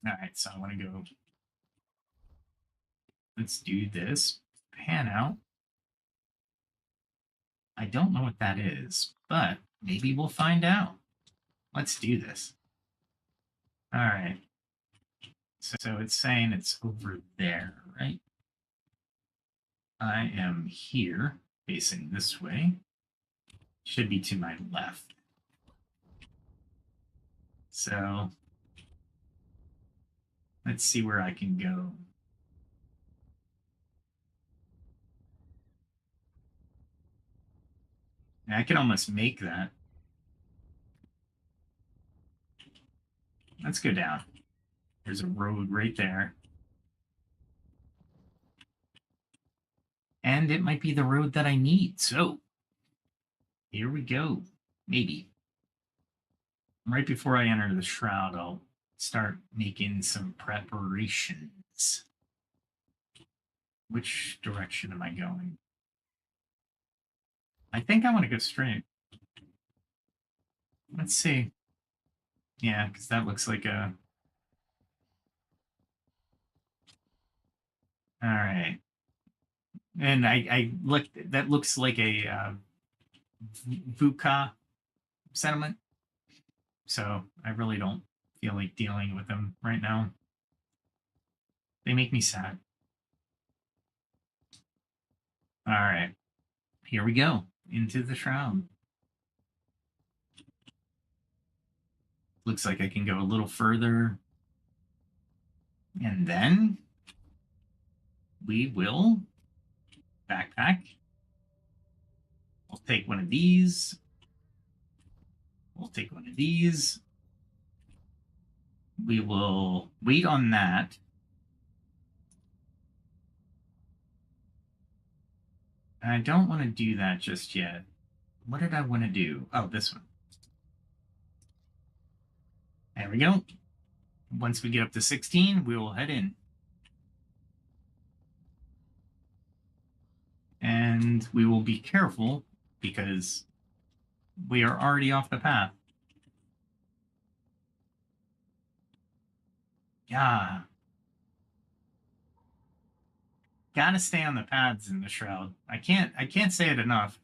All right, so I want to go. Let's do this. Pan out. I don't know what that is, but maybe we'll find out. Let's do this. All right. So it's saying it's over there, right? I am here, facing this way. Should be to my left. So let's see where I can go. I can almost make that. Let's go down. There's a road right there. And it might be the road that I need. So here we go. Maybe. Right before I enter the shroud, I'll start making some preparations. Which direction am I going? I think I want to go straight. Let's see. Yeah, because that looks like a... All right. And I looked, that looks like a VUCA settlement. So I really don't feel like dealing with them right now. They make me sad. All right. Here we go. Into the shroud. Looks like I can go a little further. And then we will backpack. We'll take one of these. We'll take one of these. We will wait on that. I don't want to do that just yet. What did I want to do? Oh, this one. There we go. Once we get up to 16, we will head in. And we will be careful because we are already off the path. Yeah. Gotta stay on the paths in the shroud. I can't say it enough.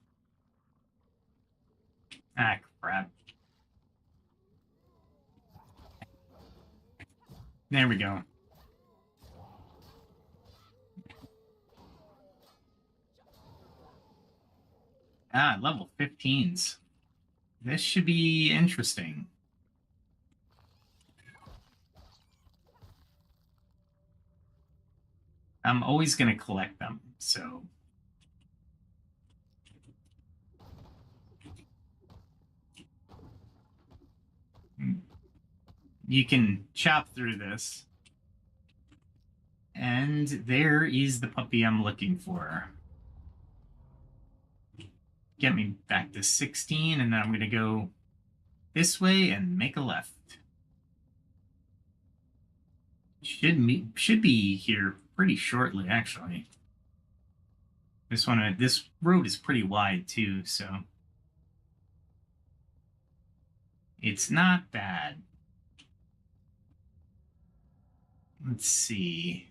Ah, crap. There we go. Ah, level 15s. This should be interesting. I'm always going to collect them, so... You can chop through this. And there is the puppy I'm looking for. Get me back to 16, and then I'm going to go this way and make a left. Should be here pretty shortly, actually. This road is pretty wide too, so it's not bad. Let's see.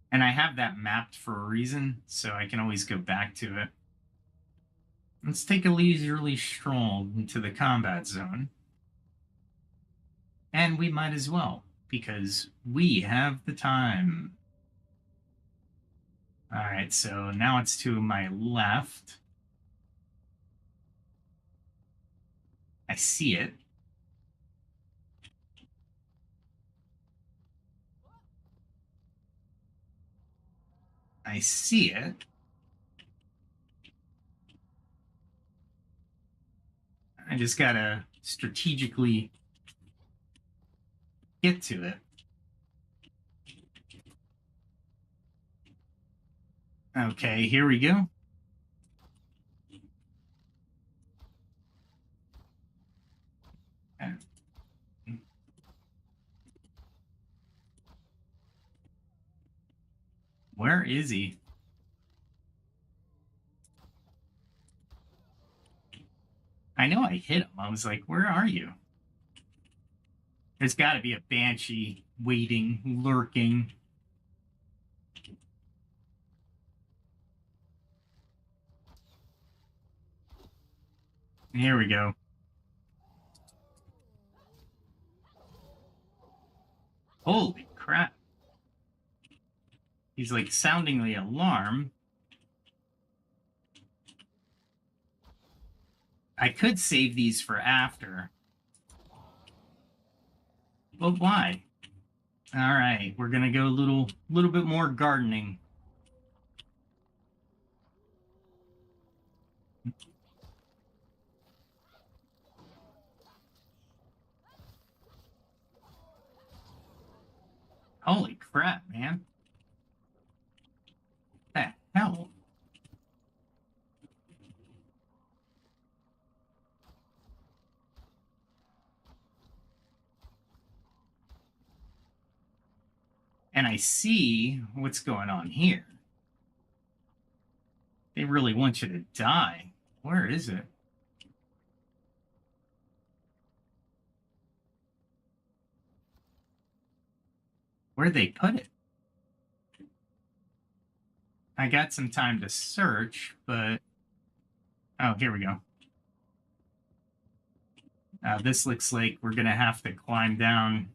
And I have that mapped for a reason, so I can always go back to it. Let's take a leisurely stroll into the combat zone. And we might as well, because we have the time. All right, so now it's to my left. I see it. I see it. I just gotta strategically get to it. Okay, here we go. Where is he? I know I hit him. I was like, where are you? There's got to be a banshee waiting, lurking. Here we go. Holy crap. He's like sounding the alarm. I could save these for after. But why? All right, we're gonna go a little bit more gardening. Holy crap, man. What the hell? And I see what's going on here. They really want you to die. Where is it? Where'd they put it? I got some time to search, but... Oh, here we go. This looks like we're going to have to climb down.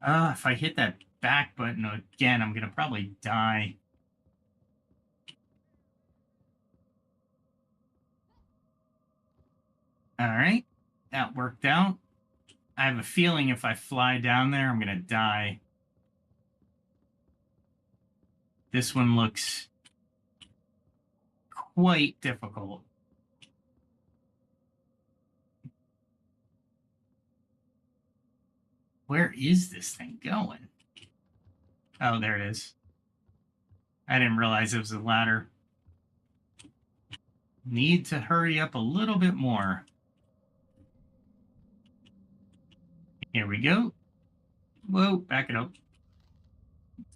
If I hit that back button again, I'm going to probably die. All right, that worked out. I have a feeling if I fly down there, I'm going to die. This one looks quite difficult. Where is this thing going? Oh, there it is. I didn't realize it was a ladder. Need to hurry up a little bit more. Here we go. Whoa, back it up.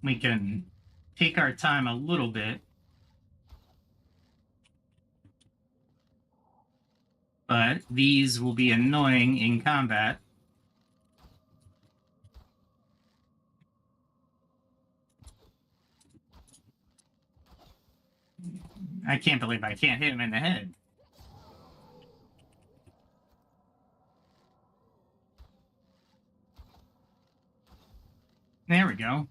We can take our time a little bit. But these will be annoying in combat. I can't believe I can't hit him in the head. There we go.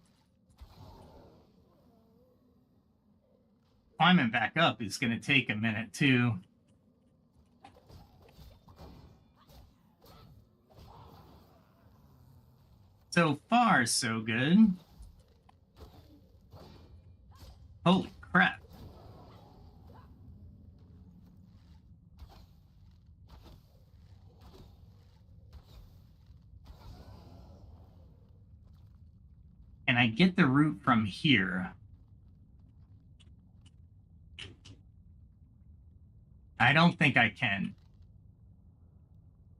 Climbing back up is going to take a minute too. So far, so good. Holy crap. Can I get the root from here? I don't think I can.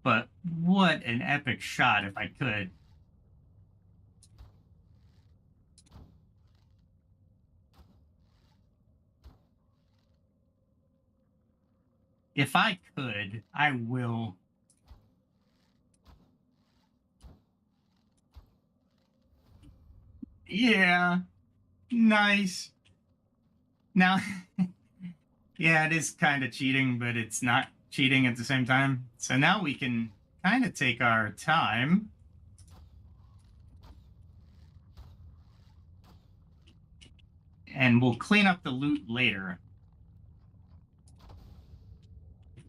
But what an epic shot if I could. If I could, I will. Yeah, nice. Now, yeah, it is kind of cheating, but it's not cheating at the same time. So now we can kind of take our time. And we'll clean up the loot later.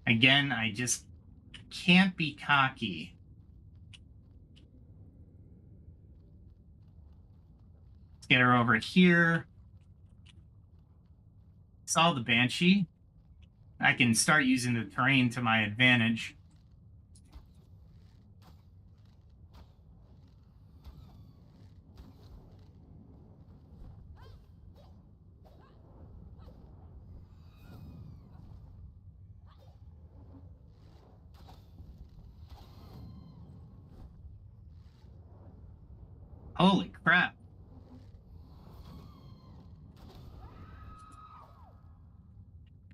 Again, I just can't be cocky. Let's get her over here. Saw the Banshee. I can start using the terrain to my advantage. Holy crap.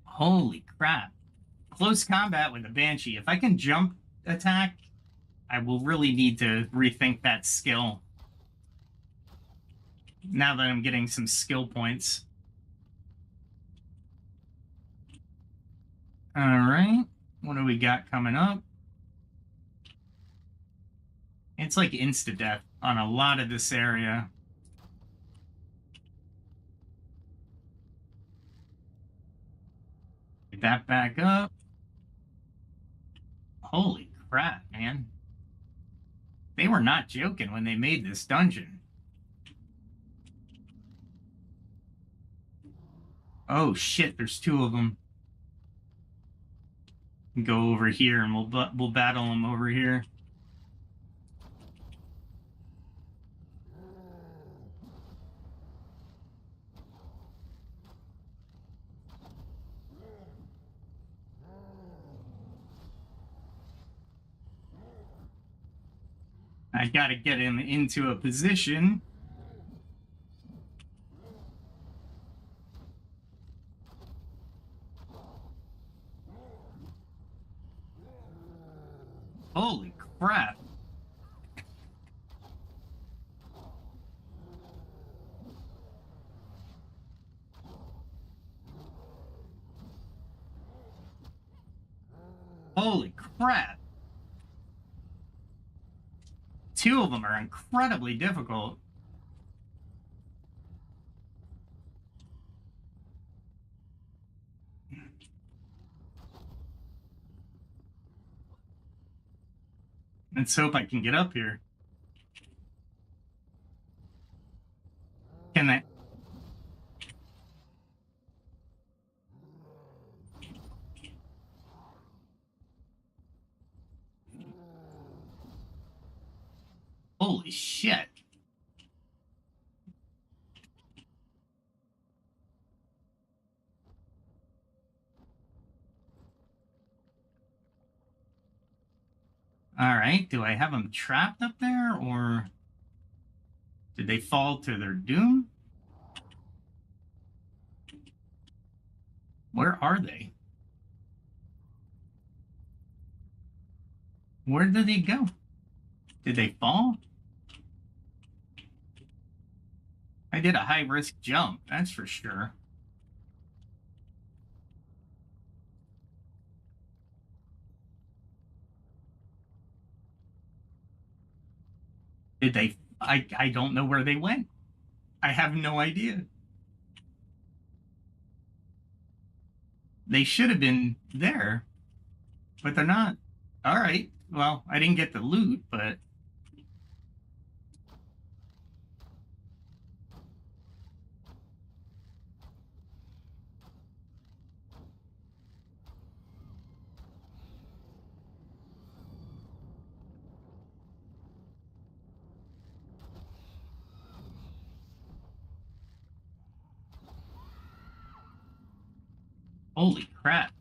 Holy crap. Close combat with the Banshee. If I can jump attack, I will really need to rethink that skill. Now that I'm getting some skill points. All right. What do we got coming up? It's like insta-death on a lot of this area. Get that back up. Holy crap, man. They were not joking when they made this dungeon. Oh shit, there's two of them. Go over here and we'll battle them over here. I gotta get him into a position. Holy crap. Holy crap. Two of them are incredibly difficult. Let's hope I can get up here. Can I? Holy shit. All right, do I have them trapped up there, or did they fall to their doom? Where are they? Where did they go? Did they fall? I did a high-risk jump, that's for sure. Did they? I don't know where they went. I have no idea. They should have been there, but they're not. All right. Well, I didn't get the loot, but Holy crap.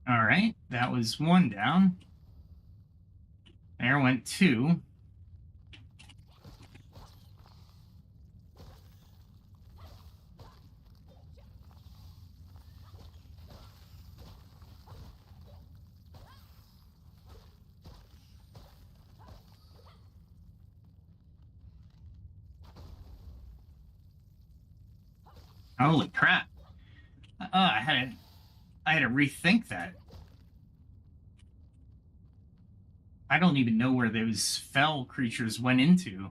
All right, that was one down. There went two. Holy crap. I had to rethink that. I don't even know where those fell creatures went into.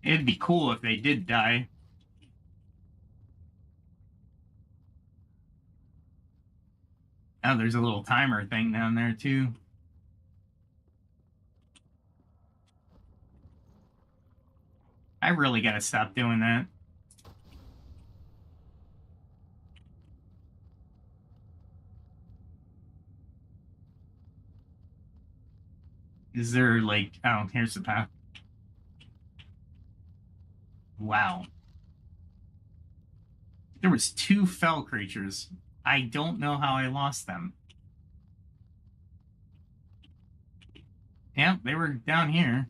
It'd be cool if they did die. Oh, there's a little timer thing down there too. I really gotta stop doing that. Is there like, oh, here's the path. Wow. There was two fell creatures. I don't know how I lost them. Yep, they were down here.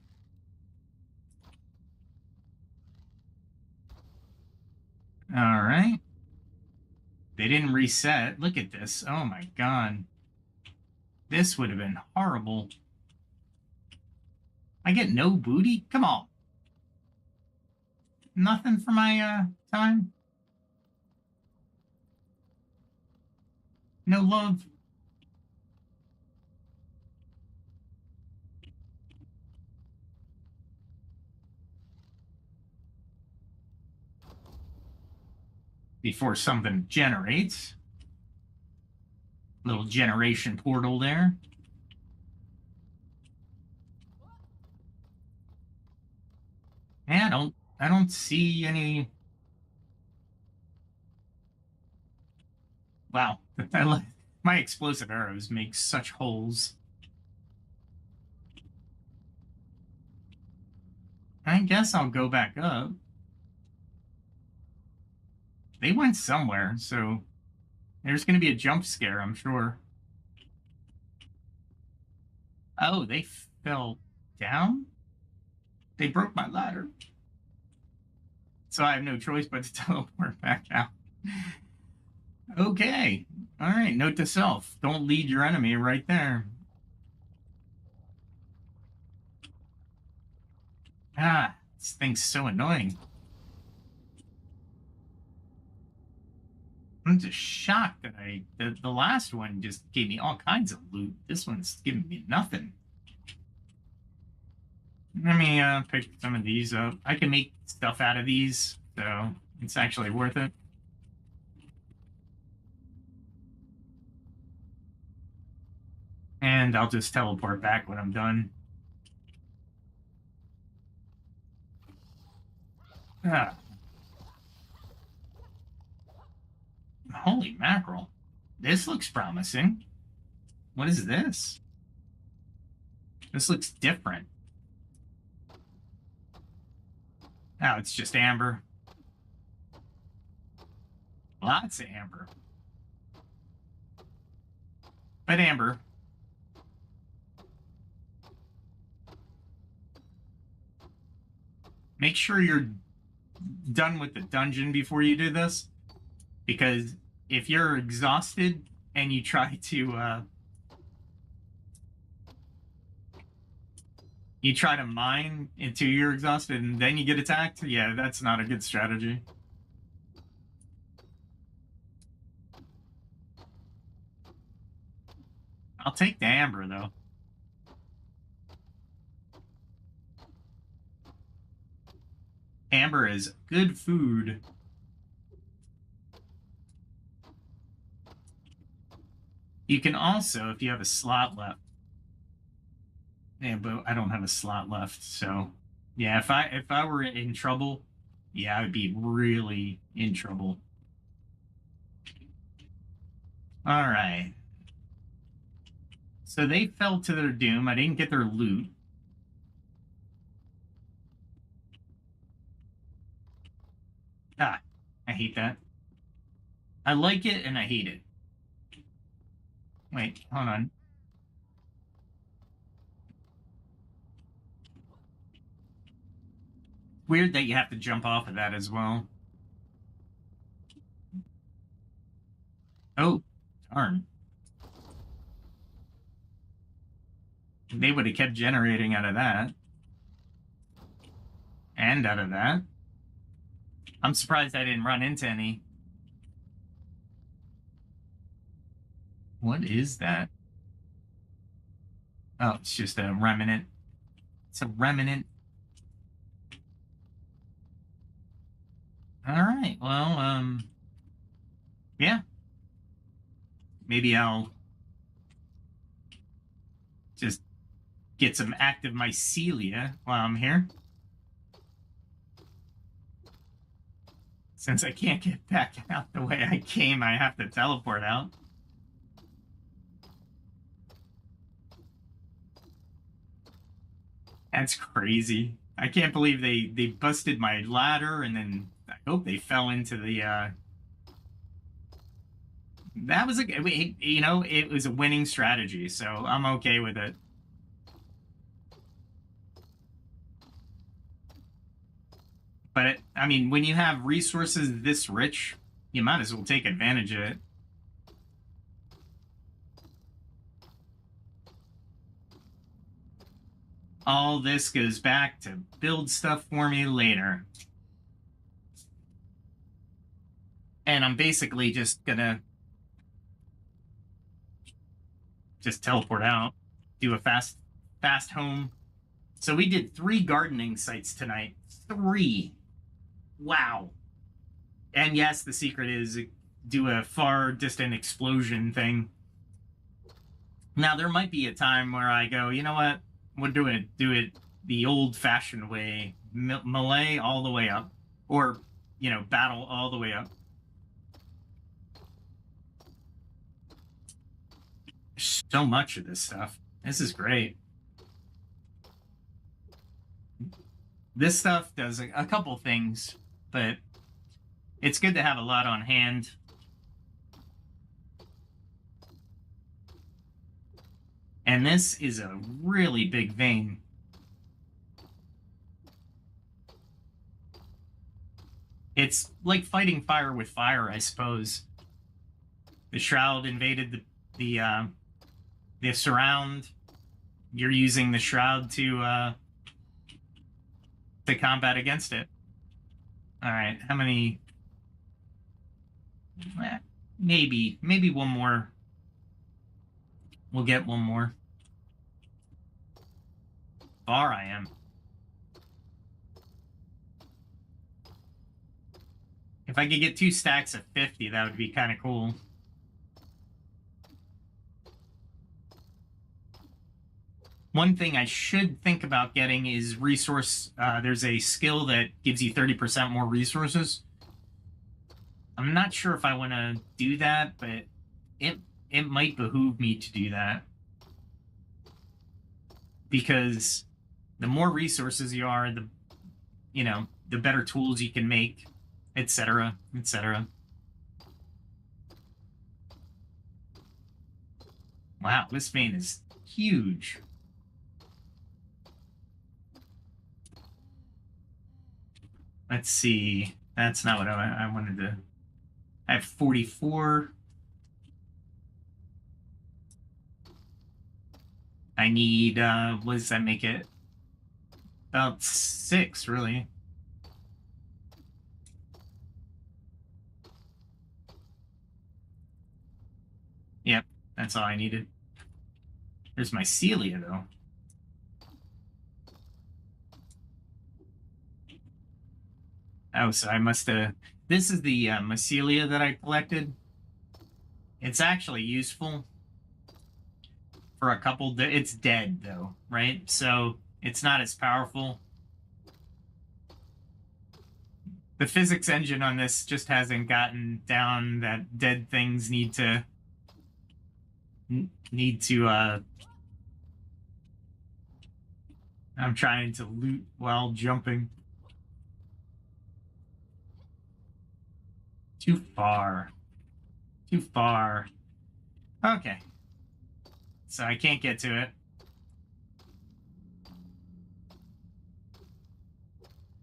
All right. They didn't reset. Look at this. Oh my god. This would have been horrible. I get no booty? Come on. Nothing for my time? No love? Before something generates. Little generation portal there. Yeah, I don't see any. Wow. My explosive arrows make such holes. I guess I'll go back up. They went somewhere, so there's going to be a jump scare, I'm sure. Oh, they fell down? They broke my ladder. So I have no choice but to teleport back out. Okay. All right. Note to self. Don't lead your enemy right there. Ah, this thing's so annoying. I'm just shocked that the last one just gave me all kinds of loot. This one's giving me nothing. Let me pick some of these up. I can make stuff out of these, so it's actually worth it. And I'll just teleport back when I'm done. Ah. Holy mackerel. This looks promising. What is this? This looks different. Oh, it's just amber. Lots of amber. But amber. Make sure you're done with the dungeon before you do this. Because if you're exhausted and you try to mine until you're exhausted and then you get attacked, yeah, that's not a good strategy. I'll take the amber though. Amber is good food. You can also, if you have a slot left. Yeah, but I don't have a slot left, so yeah, if I were in trouble, yeah, I would be really in trouble. All right. So they fell to their doom. I didn't get their loot. Ah, I hate that. I like it and I hate it. Wait, hold on. Weird that you have to jump off of that as well. Oh, darn. They would have kept generating out of that. And out of that. I'm surprised I didn't run into any. What is that? Oh, it's just a remnant. It's a remnant. All right. Well, yeah. Maybe I'll just get some active mycelia while I'm here. Since I can't get back out the way I came, I have to teleport out. That's crazy. I can't believe they busted my ladder, and then I hope they fell into the that was it was a winning strategy, so I'm okay with it. But I mean, when you have resources this rich, you might as well take advantage of it. All this goes back to build stuff for me later. And I'm basically just gonna just teleport out, do a fast home. So we did 3 gardening sites tonight. 3. Wow. And yes, the secret is do a far distant explosion thing. Now, there might be a time where I go, you know what? We'll do it the old-fashioned way, melee all the way up, or, battle all the way up. So much of this stuff. This is great. This stuff does a couple things, but it's good to have a lot on hand. And this is a really big vein. It's like fighting fire with fire, I suppose. The Shroud invaded the surround. You're using the Shroud to combat against it. All right, how many? Maybe one more. We'll get one more. Far I am. If I could get 2 stacks of 50, that would be kind of cool. One thing I should think about getting is resource. There's a skill that gives you 30% more resources. I'm not sure if I want to do that, but it might behoove me to do that. Because the more resources you are, the better tools you can make, etc., etc. Wow, this vein is huge. Let's see. That's not what I wanted to. I have 44. I need, what does that make it? About 6, really. Yep, that's all I needed. There's my Celia, though. Oh, so I must have... This is the mycelia that I collected. It's actually useful for a couple... It's dead, though, right? So it's not as powerful. The physics engine on this just hasn't gotten down that dead things need to need to I'm trying to loot while jumping. Too far. Too far. Okay. So I can't get to it.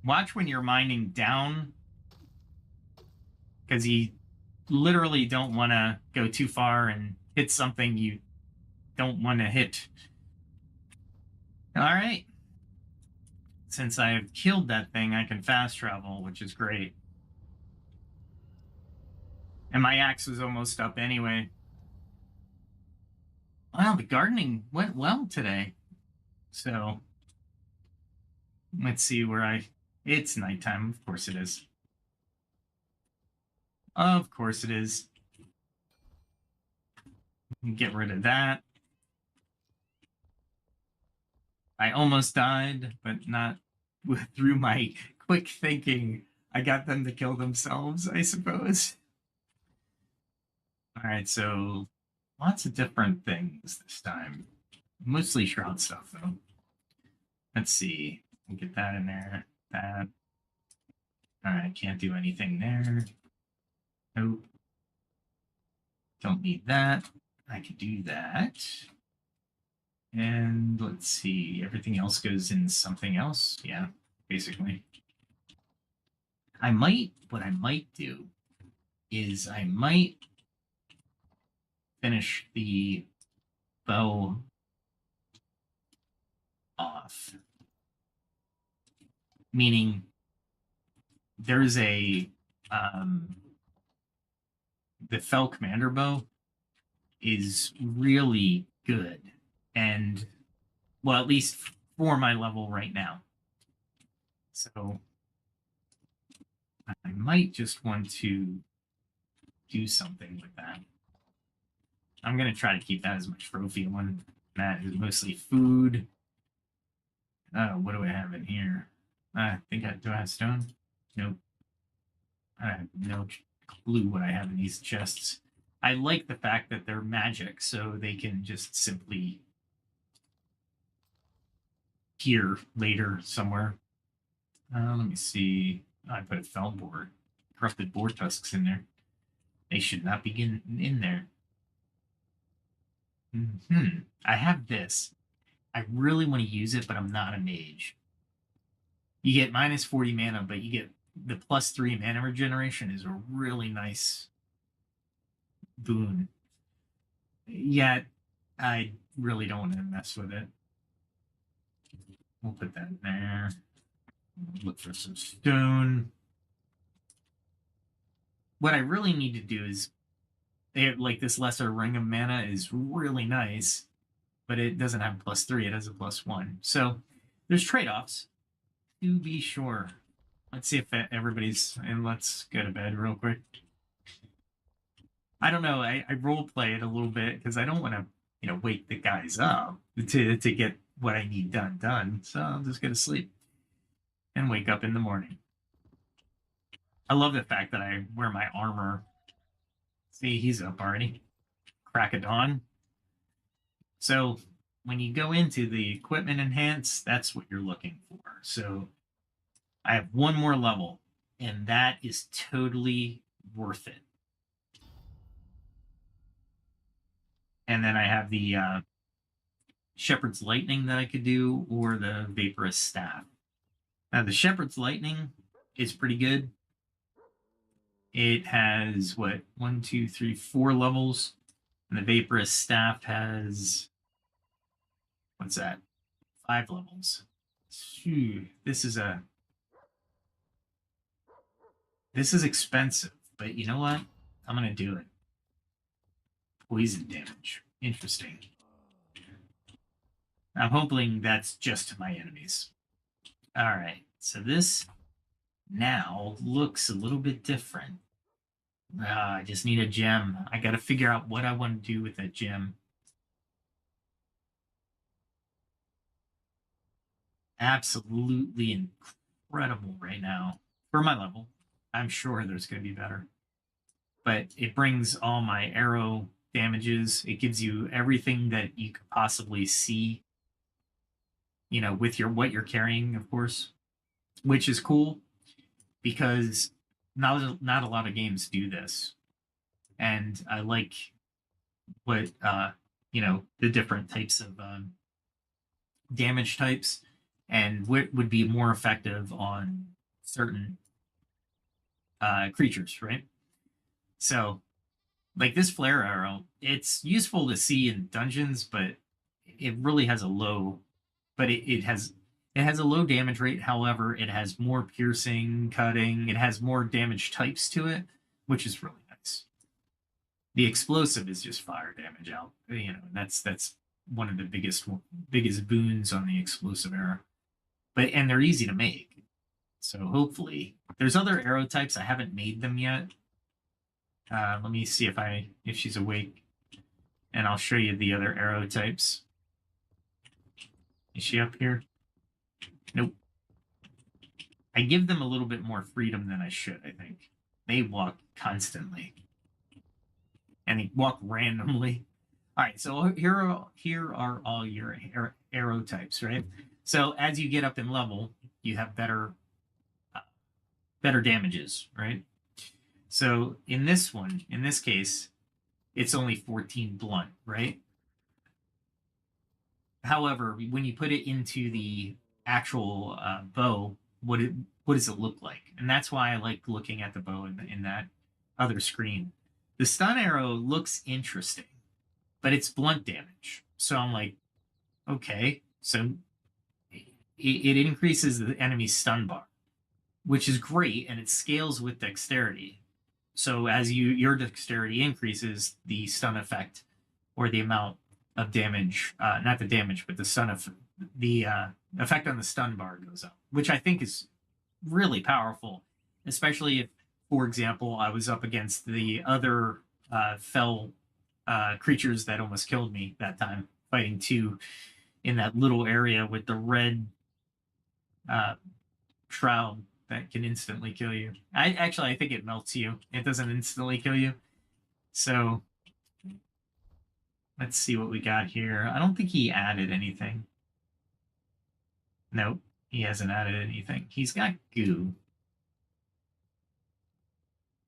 Watch when you're mining down, because you literally don't want to go too far and hit something you don't want to hit. All right. Since I've killed that thing, I can fast travel, which is great. And my axe was almost up anyway. Wow, the gardening went well today. So let's see where it's nighttime. Of course it is. Of course it is. Get rid of that. I almost died, but not through my quick thinking. I got them to kill themselves, I suppose. All right, so lots of different things this time. Mostly shroud stuff, though. Let's see. We'll get that in there. That. All right, can't do anything there. Nope. Don't need that. I can do that. And let's see. Everything else goes in something else. Yeah, basically. What I might do is I might finish the bow off. Meaning there's a the Fell Commander bow is really good, and well, at least for my level right now. So I might just want to do something with that. I'm gonna try to keep that as my trophy one. That is mostly food. What do I have in here? I think do I have stone? Nope. I have no clue what I have in these chests. I like the fact that they're magic, so they can just simply appear later somewhere. Let me see. I put a fell boar, corrupted boar tusks in there. They should not be in there. I have this. I really want to use it, but I'm not a mage. You get minus 40 mana, but you get the plus 3 mana regeneration is a really nice boon. Yet, I really don't want to mess with it. We'll put that in there. Look for some stone. What I really need to do is, like this lesser ring of mana is really nice, but it doesn't have a plus 3, it has a plus 1. So there's trade-offs, to be sure. Let's see if everybody's, and let's go to bed real quick. I don't know, I role play it a little bit because I don't want to, wake the guys up to get what I need done. So I'll just go to sleep and wake up in the morning. I love the fact that I wear my armor. See, he's up already. Crack of dawn. So when you go into the equipment enhance, that's what you're looking for. So I have one more level, and that is totally worth it. And then I have the Shepherd's Lightning that I could do, or the Vaporous Staff. Now, the Shepherd's Lightning is pretty good. It has, 1, 2, 3, 4 levels. And the Vaporous Staff has, what's that? 5 levels. Phew, this is expensive, but you know what? I'm going to do it. Poison damage. Interesting. I'm hoping that's just to my enemies. All right, so this now looks a little bit different. I just need a gem. I got to figure out what I want to do with that gem. Absolutely incredible right now. For my level, I'm sure there's going to be better. But it brings all my arrow damages. It gives you everything that you could possibly see, you know, with what you're carrying, of course, which is cool because not a lot of games do this. And I like what you know, the different types of damage types and what would be more effective on certain creatures, right? So, like this flare arrow, it's useful to see in dungeons, but it really has a low, but it has a low damage rate. However, it has more piercing, cutting. It has more damage types to it, which is really nice. The explosive is just fire damage out, you know, and that's one of the biggest boons on the explosive arrow. But and they're easy to make. So hopefully there's other arrow types. I haven't made them yet. Let me see if she's awake, and I'll show you the other arrow types. Is she up here? Nope. I give them a little bit more freedom than I should, I think. They walk constantly. And they walk randomly. All right, so here are all your arrow types, right? So as you get up in level, you have better damages, right? So in this case, it's only 14 blunt, right? However, when you put it into the actual bow, what does it look like? And that's why I like looking at the bow in that other screen. The stun arrow looks interesting, but it's blunt damage. So I'm like, okay, so it increases the enemy's stun bar, which is great, and it scales with dexterity. So as your dexterity increases, the stun effect or the amount of damage, not the damage, but the stun of the effect on the stun bar goes up, which I think is really powerful, especially if, for example, I was up against the other fell creatures that almost killed me that time, fighting two in that little area with the red shroud that can instantly kill you. I think it melts you. It doesn't instantly kill you. So let's see what we got here. I don't think he added anything. Nope, he hasn't added anything. He's got goo.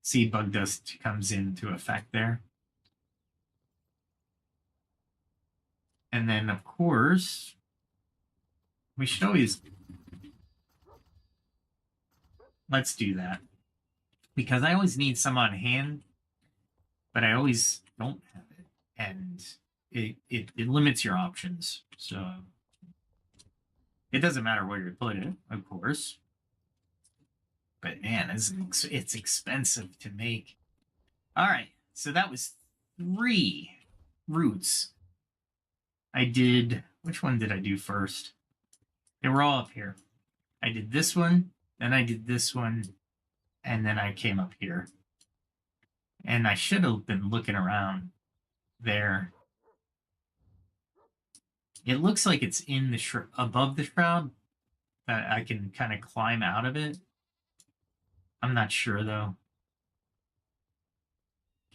Seed bug dust comes into effect there. And then, of course, we should always... Let's do that. Because I always need some on hand, but I always don't have it. And it limits your options. So it doesn't matter where you put it, of course. But man, it's expensive to make. All right, so that was 3 roots. I did, which one did I do first? They were all up here. I did this one, then I did this one, and then I came up here. And I should have been looking around there. It looks like it's in the above the shroud, that I can kind of climb out of it. I'm not sure though.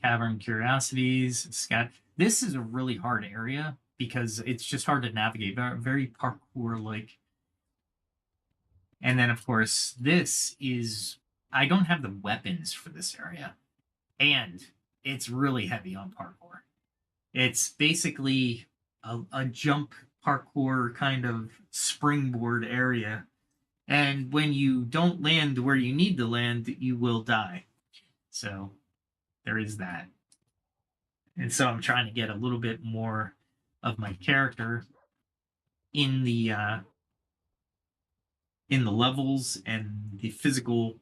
Cavern Curiosities, Scat. This is a really hard area because it's just hard to navigate. Very parkour-like. And then, of course, this is... I don't have the weapons for this area. And it's really heavy on parkour. It's basically a jump parkour kind of springboard area. And when you don't land where you need to land, you will die. So there is that. And so I'm trying to get a little bit more of my character in the levels and the physical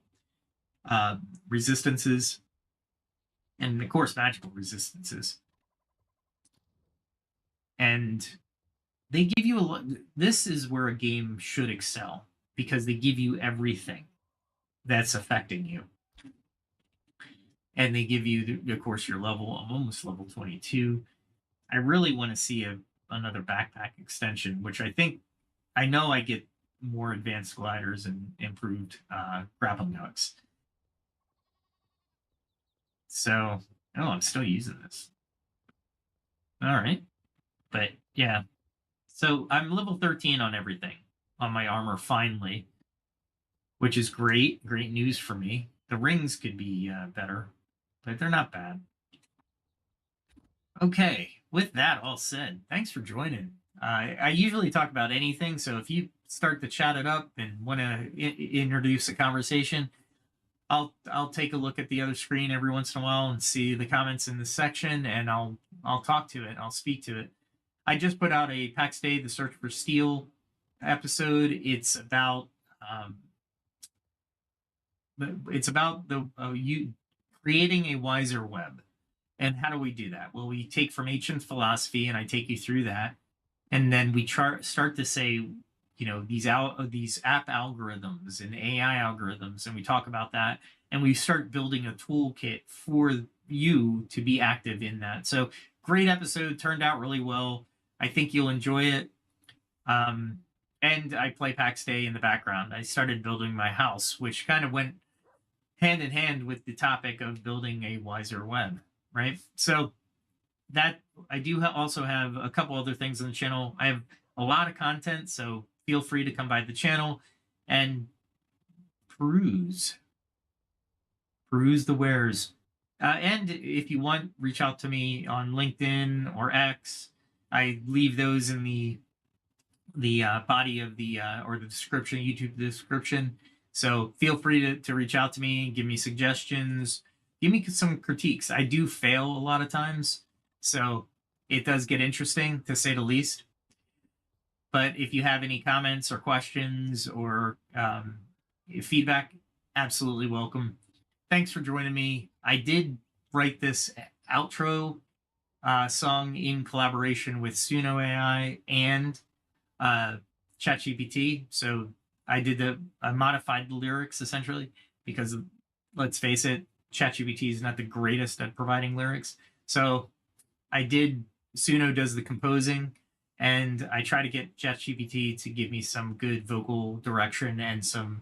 resistances, and of course magical resistances. And they give you a lot. This is where a game should excel, because they give you everything that's affecting you. And they give you, of course, your level. I'm almost level 22. I really want to see another backpack extension, which I know I get more advanced gliders and improved grappling hooks. So, I'm still using this. All right. But yeah. So I'm level 13 on everything on my armor finally, which is great. Great news for me. The rings could be better, but they're not bad. Okay. With that all said, thanks for joining. I usually talk about anything, so if you start to chat it up and want to introduce a conversation, I'll take a look at the other screen every once in a while and see the comments in the section, and I'll talk to it. I'll speak to it. I just put out a PAX Day, the Search for Steel episode. It's about the you creating a wiser web. And how do we do that? Well, we take from ancient philosophy, and I take you through that, and then we start to say, these app algorithms and AI algorithms, and we talk about that, and we start building a toolkit for you to be active in that. So great episode, turned out really well. I think you'll enjoy it. And I play PAX Day in the background. I started building my house, which kind of went hand in hand with the topic of building a wiser web, right? So that I do also have a couple other things on the channel. I have a lot of content, so feel free to come by the channel and peruse the wares. And if you want, reach out to me on LinkedIn or X. I leave those in the body of the or the description, YouTube description. So feel free to reach out to me, give me suggestions, give me some critiques. I do fail a lot of times, so it does get interesting, to say the least. But if you have any comments or questions or feedback, absolutely welcome. Thanks for joining me. I did write this outro song in collaboration with Suno AI and ChatGPT. So I modified the lyrics essentially because, let's face it, ChatGPT is not the greatest at providing lyrics. So Suno does the composing, and I try to get ChatGPT to give me some good vocal direction and some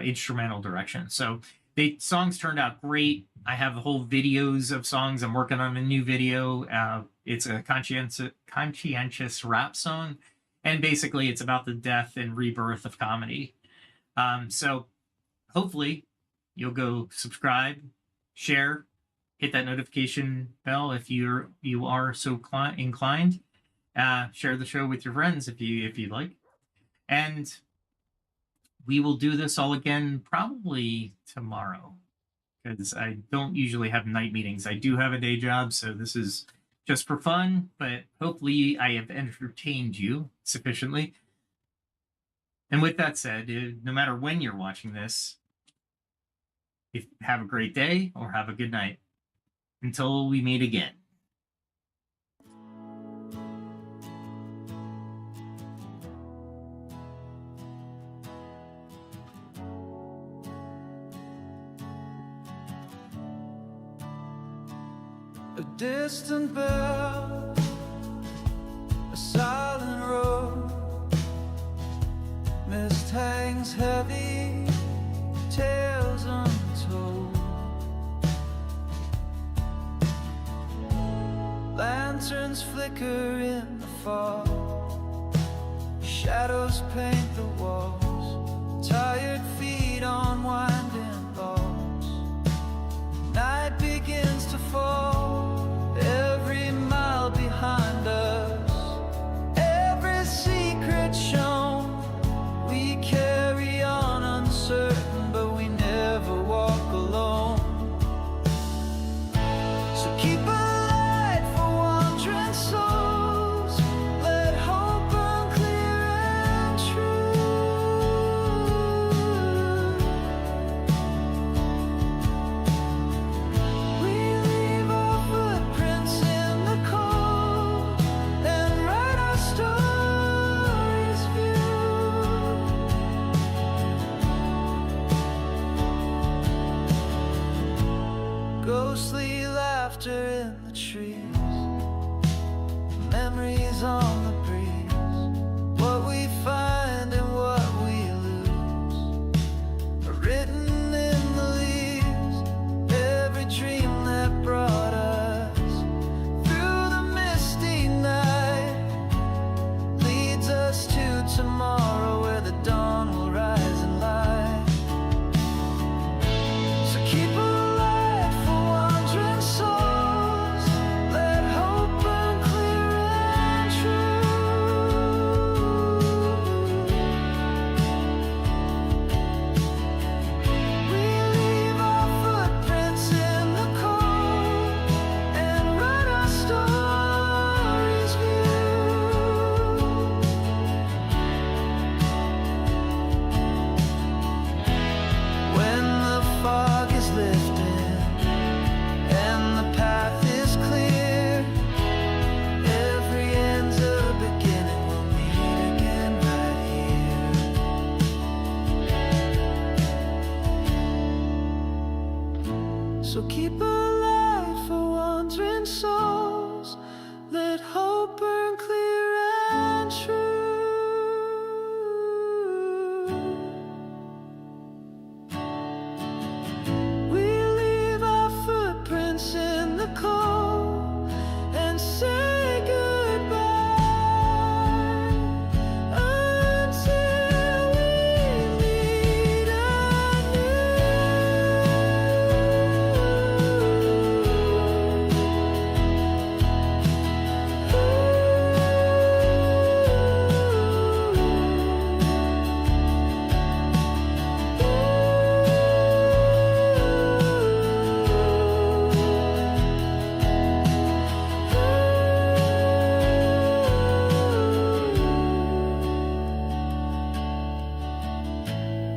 instrumental direction. So the songs turned out great. I have whole videos of songs. I'm working on a new video. It's a conscientious rap song, and basically it's about the death and rebirth of comedy. So hopefully you'll go subscribe, share, hit that notification bell if you are so inclined. Share the show with your friends if you'd like, and we will do this all again probably tomorrow, because I don't usually have night meetings. I do have a day job, so this is just for fun, but hopefully I have entertained you sufficiently. And with that said, no matter when you're watching this, have a great day or have a good night. Until we meet again. A distant bell, a silent road, mist hangs heavy, tales untold. Lanterns flicker in the fog, shadows paint the walls, tired feet on winding logs. Night begins to fall, every mile behind us, every secret shown. We carry on uncertain, but we never walk alone. So keep a souls, let hope burn clear and true. We leave our footprints in the cold and write our stories view. Ghostly laughter in the trees, memories on the breeze, what we find and what we lose are written in the leaves, every dream that brought soul.